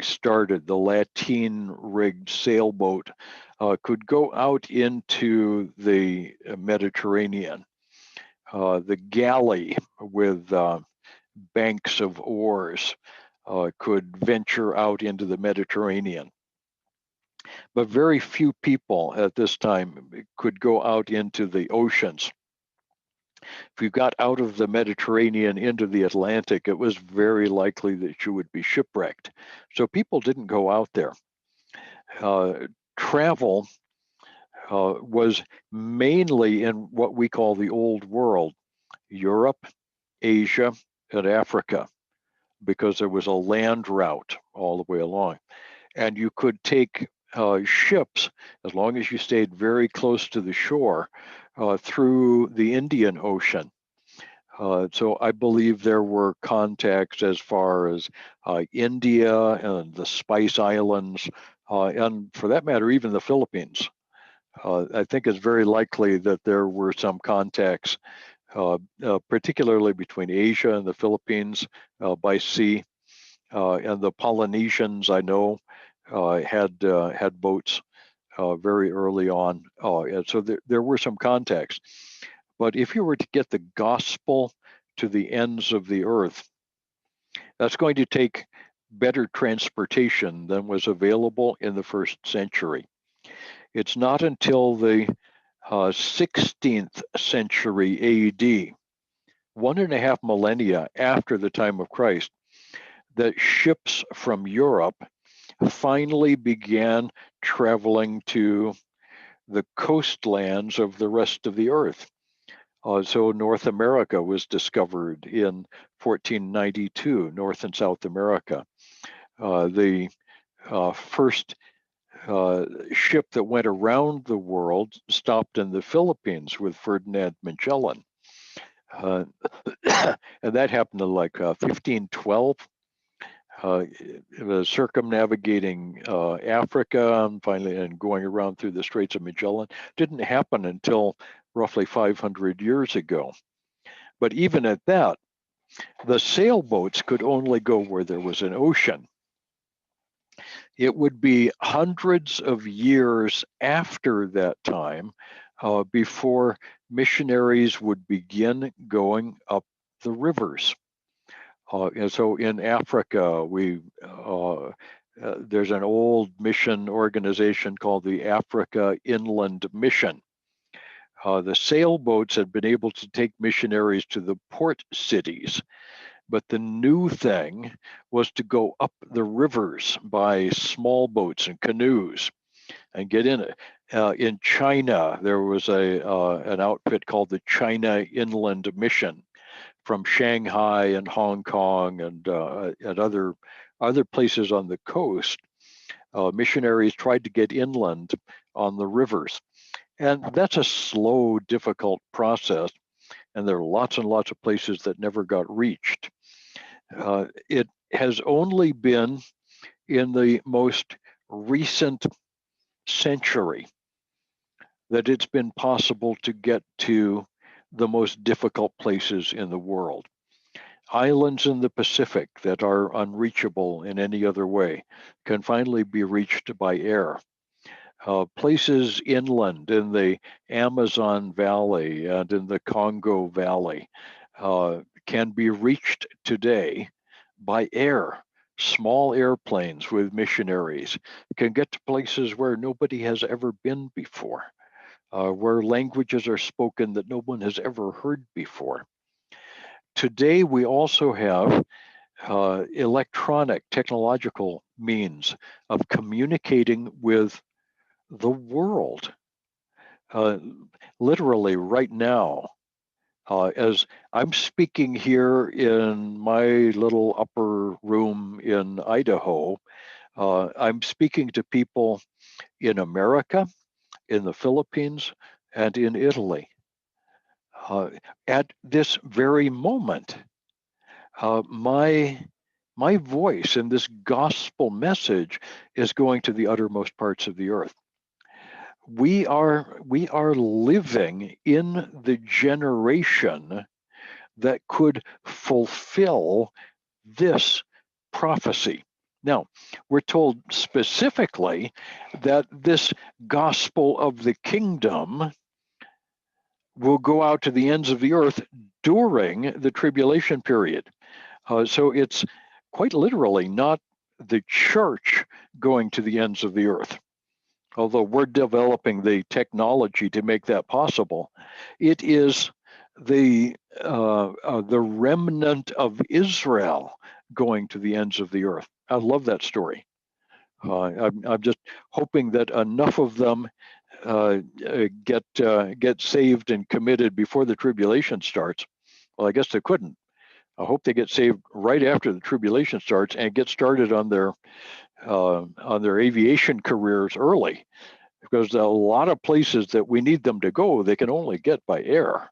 started. The lateen-rigged sailboat could go out into the Mediterranean. The galley with banks of oars could venture out into the Mediterranean. But very few people at this time could go out into the oceans. If you got out of the Mediterranean into the Atlantic, it was very likely that you would be shipwrecked. So people didn't go out there. Travel was mainly in what we call the Old World, Europe, Asia, and Africa, because there was a land route all the way along. And you could take ships, as long as you stayed very close to the shore, through the Indian Ocean. So I believe there were contacts as far as India and the Spice Islands, and for that matter, even the Philippines. I think it's very likely that there were some contacts, particularly between Asia and the Philippines by sea. And the Polynesians, I know, had boats very early on. And so there were some contacts. But if you were to get the gospel to the ends of the earth, that's going to take better transportation than was available in the first century. It's not until the 16th century AD, 1.5 millennia after the time of Christ, that ships from Europe finally began traveling to the coastlands of the rest of the earth. So North America was discovered in 1492, North and South America. The first ship that went around the world stopped in the Philippines with Ferdinand Magellan. And that happened in like 1512. Circumnavigating Africa and finally and going around through the Straits of Magellan didn't happen until roughly 500 years ago. But even at that, the sailboats could only go where there was an ocean. It would be hundreds of years after that time before missionaries would begin going up the rivers. And so in Africa, there's an old mission organization called the Africa Inland Mission. The sailboats had been able to take missionaries to the port cities, but the new thing was to go up the rivers by small boats and canoes and get in it. In China, there was an outfit called the China Inland Mission from Shanghai and Hong Kong and other places on the coast. Missionaries tried to get inland on the rivers. And that's a slow, difficult process. And there are lots and lots of places that never got reached. It has only been in the most recent century that it's been possible to get to the most difficult places in the world. Islands in the Pacific that are unreachable in any other way can finally be reached by air. Places inland in the Amazon Valley and in the Congo Valley can be reached today by air. Small airplanes with missionaries can get to places where nobody has ever been before, where languages are spoken that no one has ever heard before. Today, we also have electronic, technological means of communicating with the world. Literally right now, as I'm speaking here in my little upper room in Idaho, I'm speaking to people in America, in the Philippines, and in Italy. At this very moment, My voice in this gospel message is going to the uttermost parts of the earth. We are living in the generation that could fulfill this prophecy. Now, we're told specifically that this gospel of the kingdom will go out to the ends of the earth during the tribulation period. So it's quite literally not the church going to the ends of the earth, although we're developing the technology to make that possible. It is the remnant of Israel going to the ends of the earth. I love that story. I'm just hoping that enough of them get saved and committed before the tribulation starts. Well, I guess they couldn't. I hope they get saved right after the tribulation starts and get started on their aviation careers early, because a lot of places that we need them to go, they can only get by air.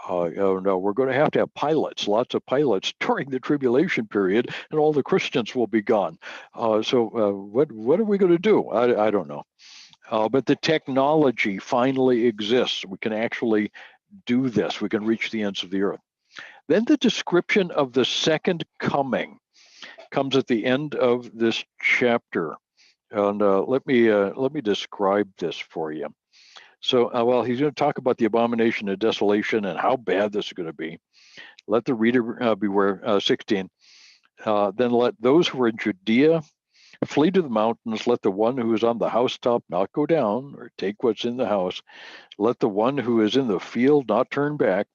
No, we're going to have pilots, lots of pilots during the tribulation period, and all the Christians will be gone. What are we going to do? I don't know. But the technology finally exists. We can actually do this. We can reach the ends of the earth. Then the description of the second coming comes at the end of this chapter. And let me describe this for you. So, well, he's going to talk about the abomination of desolation and how bad this is going to be. Let the reader beware. 16. Then let those who are in Judea flee to the mountains. Let the one who is on the housetop not go down or take what's in the house. Let the one who is in the field not turn back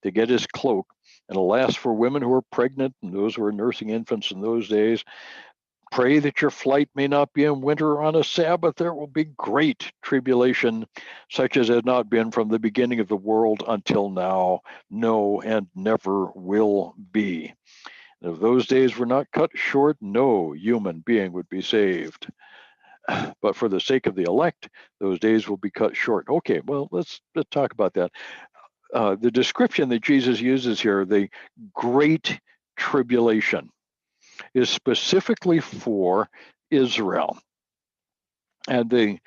to get his cloak. And alas, for women who are pregnant and those who are nursing infants in those days, pray that your flight may not be in winter or on a Sabbath. There will be great tribulation, such as has not been from the beginning of the world until now, no, and never will be. And if those days were not cut short, no human being would be saved. But for the sake of the elect, those days will be cut short. Okay, well, let's talk about that. The description that Jesus uses here, the great tribulation, is specifically for Israel, and the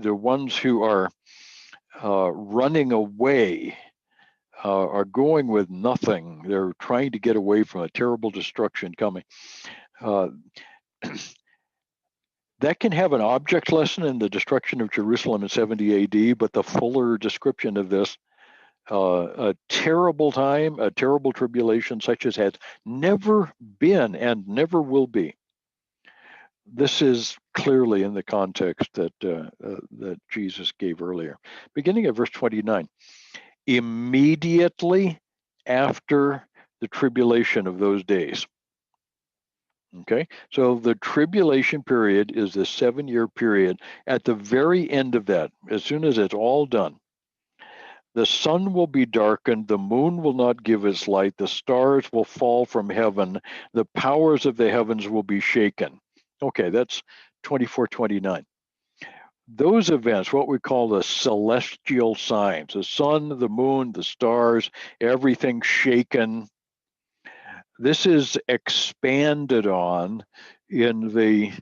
ones who are running away are going with nothing. They're trying to get away from a terrible destruction coming. That can have an object lesson in the destruction of Jerusalem in 70 AD, but the fuller description of this, a terrible time, a terrible tribulation such as has never been and never will be. This is clearly in the context that Jesus gave earlier. Beginning at verse 29, immediately after the tribulation of those days. Okay, so the tribulation period is the 7-year period. At the very end of that, as soon as it's all done, the sun will be darkened, the moon will not give its light, the stars will fall from heaven, the powers of the heavens will be shaken. Okay, that's 24:29. Those events, what we call the celestial signs, the sun, the moon, the stars, everything shaken, this is expanded on in the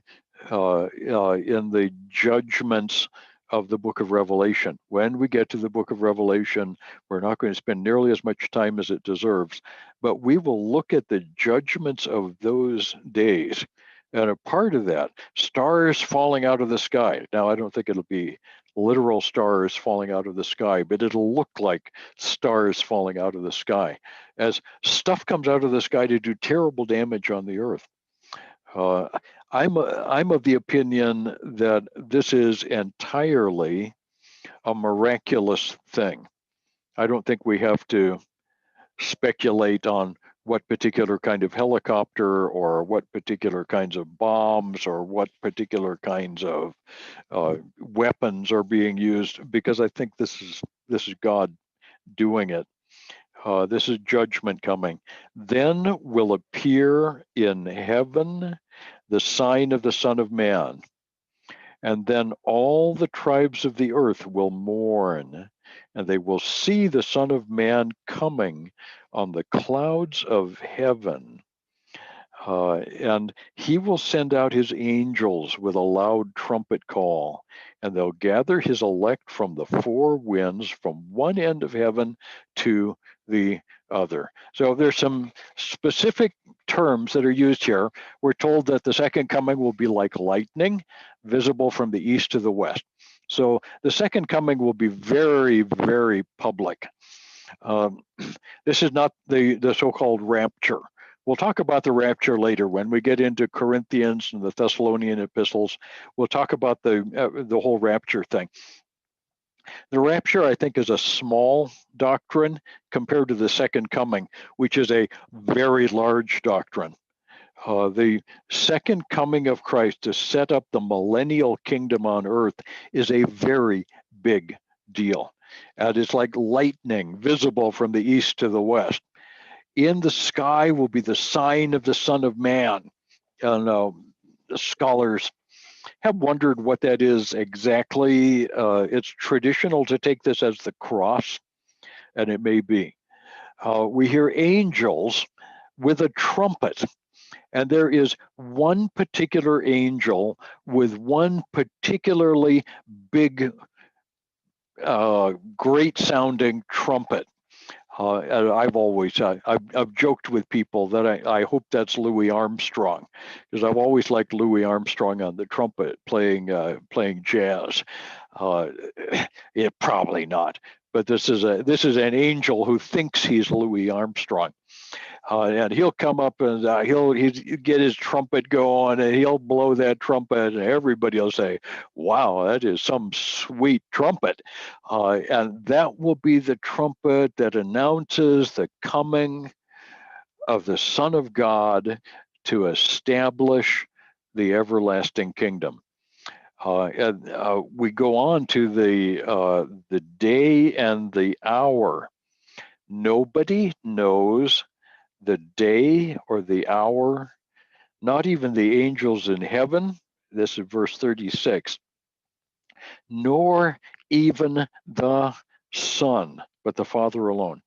judgments of the book of Revelation. When we get to the book of Revelation, we're not going to spend nearly as much time as it deserves, but we will look at the judgments of those days. And a part of that, stars falling out of the sky. Now, I don't think it'll be literal stars falling out of the sky, but it'll look like stars falling out of the sky as stuff comes out of the sky to do terrible damage on the earth. I'm of the opinion that this is entirely a miraculous thing. I don't think we have to speculate on what particular kind of helicopter or what particular kinds of bombs or what particular kinds of weapons are being used, because I think this is God doing it. This is judgment coming. Then will appear in heaven the sign of the Son of Man. And then all the tribes of the earth will mourn, and they will see the Son of Man coming on the clouds of heaven. And he will send out his angels with a loud trumpet call, and they'll gather his elect from the four winds, from one end of heaven to the other. So there's some specific terms that are used here. We're told that the second coming will be like lightning, visible from the east to the west. So the second coming will be very, very public. This is not the so-called rapture. We'll talk about the rapture later when we get into Corinthians and the Thessalonian epistles. We'll talk about the whole rapture thing. The rapture, I think, is a small doctrine compared to the second coming, which is a very large doctrine. The second coming of Christ to set up the millennial kingdom on earth is a very big deal. And it's like lightning visible from the east to the west. In the sky will be the sign of the Son of Man. And scholars have wondered what that is exactly. It's traditional to take this as the cross, and it may be. We hear angels with a trumpet, and there is one particular angel with one particularly big, great-sounding trumpet. And I've joked with people that I hope that's Louis Armstrong, because I've always liked Louis Armstrong on the trumpet playing jazz. Probably not, but this is an angel who thinks he's Louis Armstrong. And he'll come up and he'll get his trumpet going, and he'll blow that trumpet, and everybody will say, "Wow, that is some sweet trumpet." And that will be the trumpet that announces the coming of the Son of God to establish the everlasting kingdom. And we go on to the day and the hour. Nobody knows the day or the hour, not even the angels in heaven. This is verse 36. Nor even the Son, but the Father alone.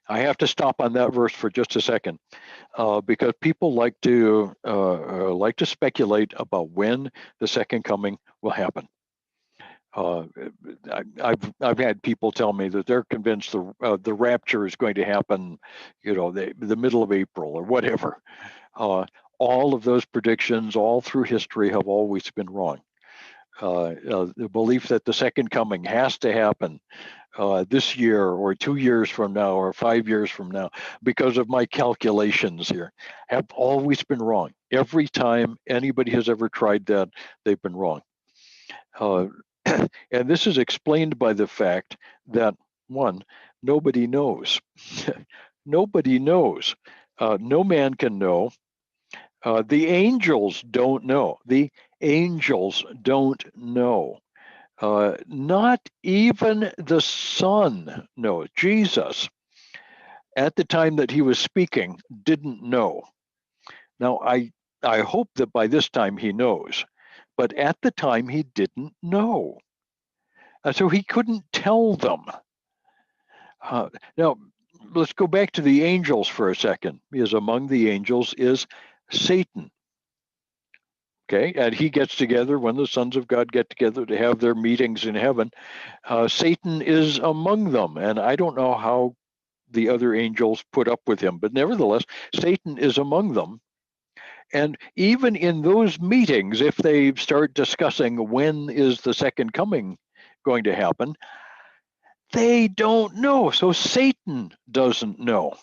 I have to stop on that verse for just a second, because people like to speculate about when the second coming will happen. I've had people tell me that they're convinced the rapture is going to happen, the middle of April or whatever. All of those predictions, all through history, have always been wrong. The belief that the second coming has to happen this year or 2 years from now or 5 years from now, because of my calculations here, have always been wrong. Every time anybody has ever tried that, they've been wrong. And this is explained by the fact that, one, nobody knows. Nobody knows. No man can know. The angels don't know. The angels don't know. Not even the Son knows. Jesus, at the time that he was speaking, didn't know. Now, I hope that by this time he knows, but at the time he didn't know. So he couldn't tell them. Now, let's go back to the angels for a second, because among the angels is Satan. Okay, and he gets together when the sons of God get together to have their meetings in heaven. Satan is among them, and I don't know how the other angels put up with him, but nevertheless, Satan is among them. And even in those meetings, if they start discussing when is the second coming going to happen, they don't know. So Satan doesn't know.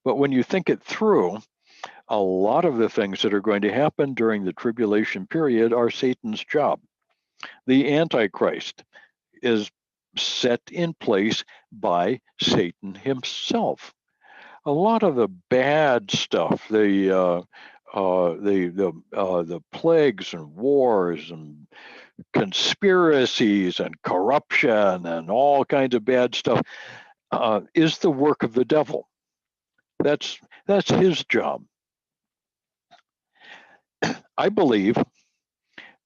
But when you think it through, a lot of the things that are going to happen during the tribulation period are Satan's job. The Antichrist is set in place by Satan himself. A lot of the bad stuff, the plagues and wars and conspiracies and corruption and all kinds of bad stuff, is the work of the devil. That's his job. I believe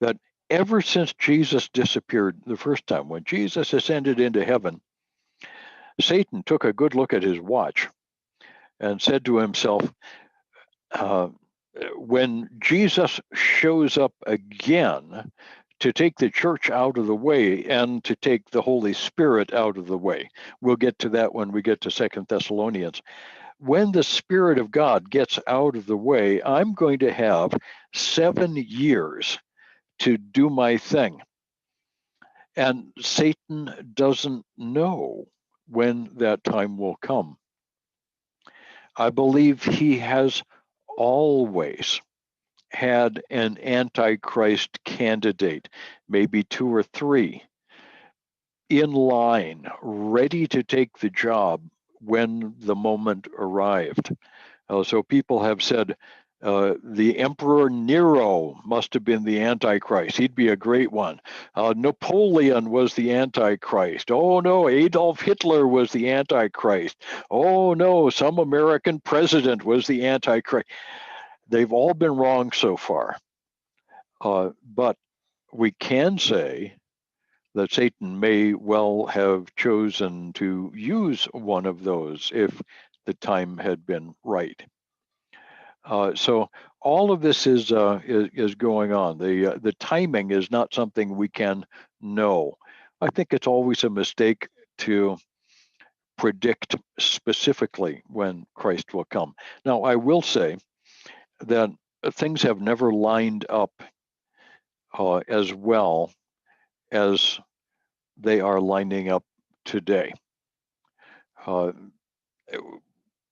that ever since Jesus disappeared the first time, when Jesus ascended into heaven, Satan took a good look at his watch and said to himself, uh, when Jesus shows up again to take the church out of the way and to take the Holy Spirit out of the way, we'll get to that when we get to 2 Thessalonians. When the Spirit of God gets out of the way, I'm going to have 7 years to do my thing. And Satan doesn't know when that time will come. I believe he has always had an antichrist candidate, maybe 2 or 3, in line, ready to take the job when the moment arrived. So people have said the Emperor Nero must have been the Antichrist. He'd be a great one. Napoleon was the Antichrist. Oh no, Adolf Hitler was the Antichrist. Oh no, some American president was the Antichrist. They've all been wrong so far. But we can say that Satan may well have chosen to use one of those if the time had been right. So all of this is going on. The timing is not something we can know. I think it's always a mistake to predict specifically when Christ will come. Now, I will say that things have never lined up as well as they are lining up today.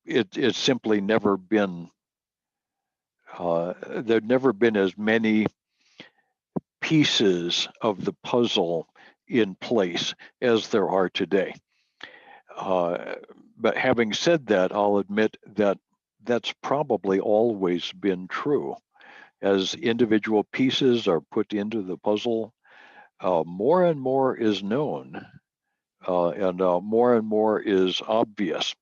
It's simply never been. There've never been as many pieces of the puzzle in place as there are today. But having said that, I'll admit that that's probably always been true. As individual pieces are put into the puzzle, more and more is known, and more and more is obvious.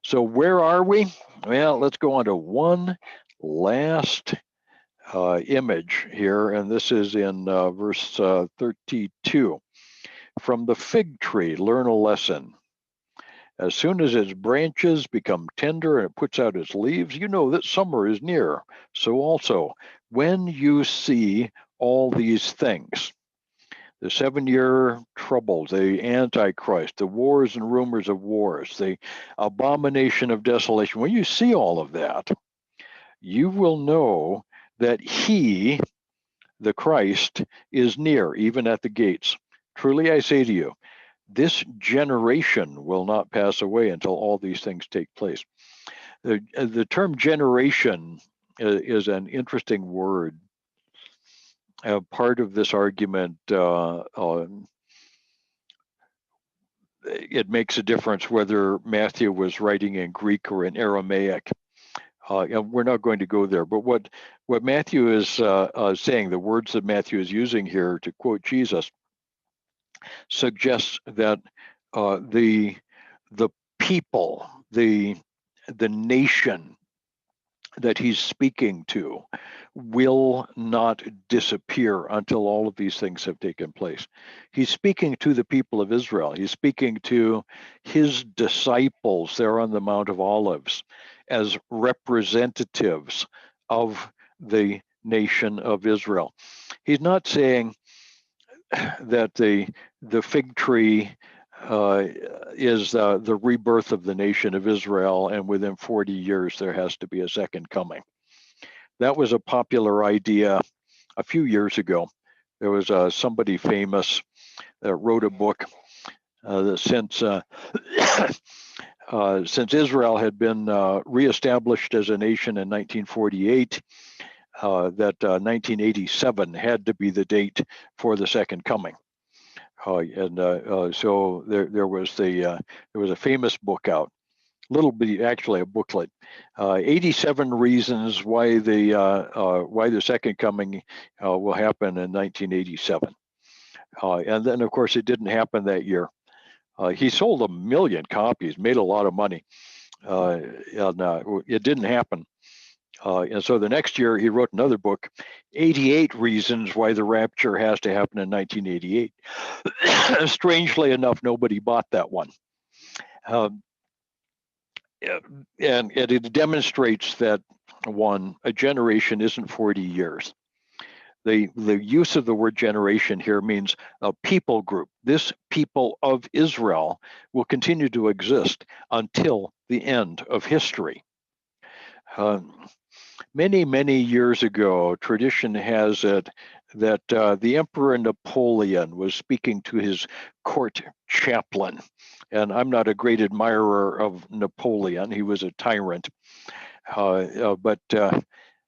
So where are we? Well, let's go on to one last image here, and this is in verse 32. From the fig tree, learn a lesson. As soon as its branches become tender and it puts out its leaves, you know that summer is near. So also, when you see all these things, the 7-year troubles, the Antichrist, the wars and rumors of wars, the abomination of desolation, when you see all of that, you will know that he, the Christ, is near, even at the gates. Truly I say to you, this generation will not pass away until all these things take place. The term generation is an interesting word. Part of this argument, it makes a difference whether Matthew was writing in Greek or in Aramaic. And we're not going to go there. But what Matthew is saying, the words that Matthew is using here to quote Jesus, suggests that the people, the nation that he's speaking to will not disappear until all of these things have taken place. He's speaking to the people of Israel. He's speaking to his disciples there on the Mount of Olives as representatives of the nation of Israel. He's not saying that the fig tree is the rebirth of the nation of Israel, and within 40 years there has to be a second coming. That was a popular idea a few years ago. There was somebody famous that wrote a book that since Israel had been reestablished as a nation in 1948, that 1987 had to be the date for the second coming. So there was a famous book out, little bit actually a booklet, 87 reasons why the second coming will happen in 1987. And then of course it didn't happen that year. He sold 1 million copies, made a lot of money, and it didn't happen. And so the next year, he wrote another book, 88 Reasons Why the Rapture Has to Happen in 1988. Strangely enough, nobody bought that one. And it demonstrates that, one, a generation isn't 40 years. The use of the word generation here means a people group. This people of Israel will continue to exist until the end of history. Many, many years ago, tradition has it that the Emperor Napoleon was speaking to his court chaplain. And I'm not a great admirer of Napoleon. He was a tyrant. But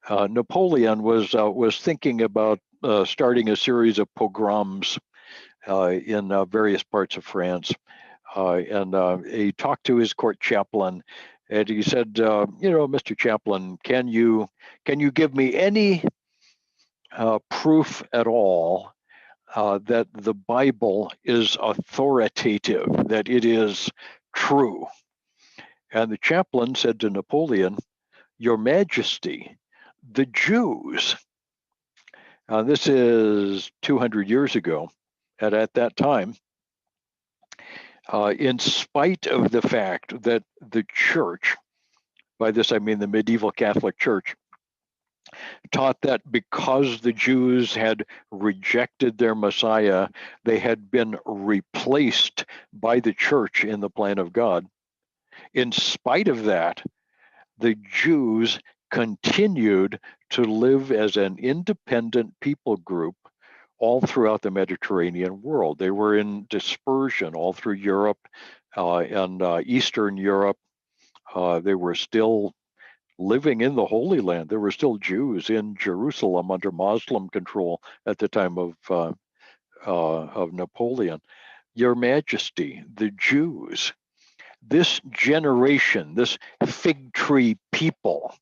Napoleon was thinking about starting a series of pogroms in various parts of France. And he talked to his court chaplain, and he said, Mr. Chaplain, can you give me any proof at all that the Bible is authoritative, that it is true? And the chaplain said to Napoleon, Your Majesty, the Jews. This is 200 years ago, and at that time, in spite of the fact that the church, by this I mean the medieval Catholic Church, taught that because the Jews had rejected their Messiah, they had been replaced by the church in the plan of God. In spite of that, the Jews continued to live as an independent people group all throughout the Mediterranean world. They were in dispersion all through Europe and Eastern Europe. They were still living in the Holy Land. There were still Jews in Jerusalem under Muslim control at the time of Napoleon. Your Majesty, the Jews, this generation, this fig tree people,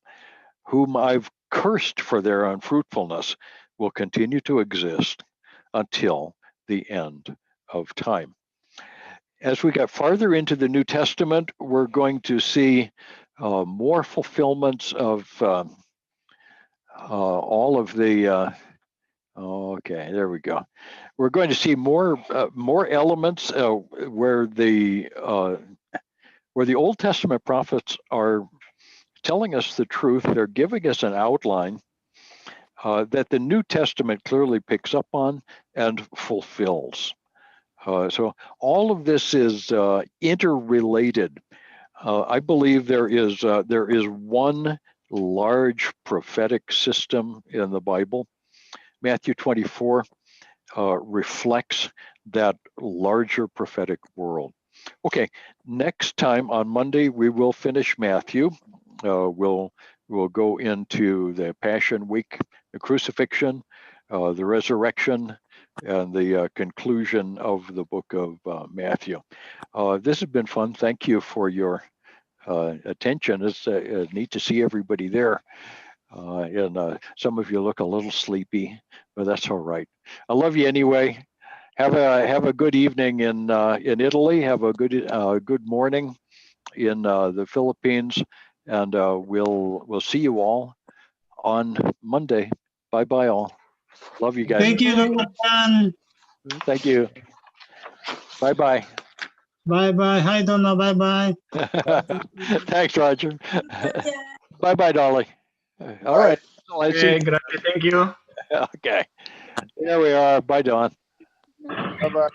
whom I've cursed for their unfruitfulness, will continue to exist until the end of time. As we got farther into the New Testament, we're going to see more fulfillments of all of the. Okay, there we go. We're going to see more elements where the Old Testament prophets are telling us the truth. They're giving us an outline that the New Testament clearly picks up on and fulfills. So all of this is interrelated. I believe there is one large prophetic system in the Bible. Matthew 24 reflects that larger prophetic world. Okay, next time on Monday we will finish Matthew. We'll go into the Passion Week, the crucifixion, the resurrection, and the conclusion of the book of Matthew. This has been fun. Thank you for your attention. It's neat to see everybody there. And some of you look a little sleepy, but that's all right. I love you anyway. Have a good evening in Italy. Have a good morning in the Philippines, and we'll see you all on Monday. Bye bye all. Love you guys. Thank you, Dr. Tan. Thank you. Bye bye. Bye bye. Hi, Donna. Bye bye. Thanks, Roger. Bye bye, Dolly. All right. I see. Grazie, thank you. Okay. There we are. Bye, Don. Bye-bye.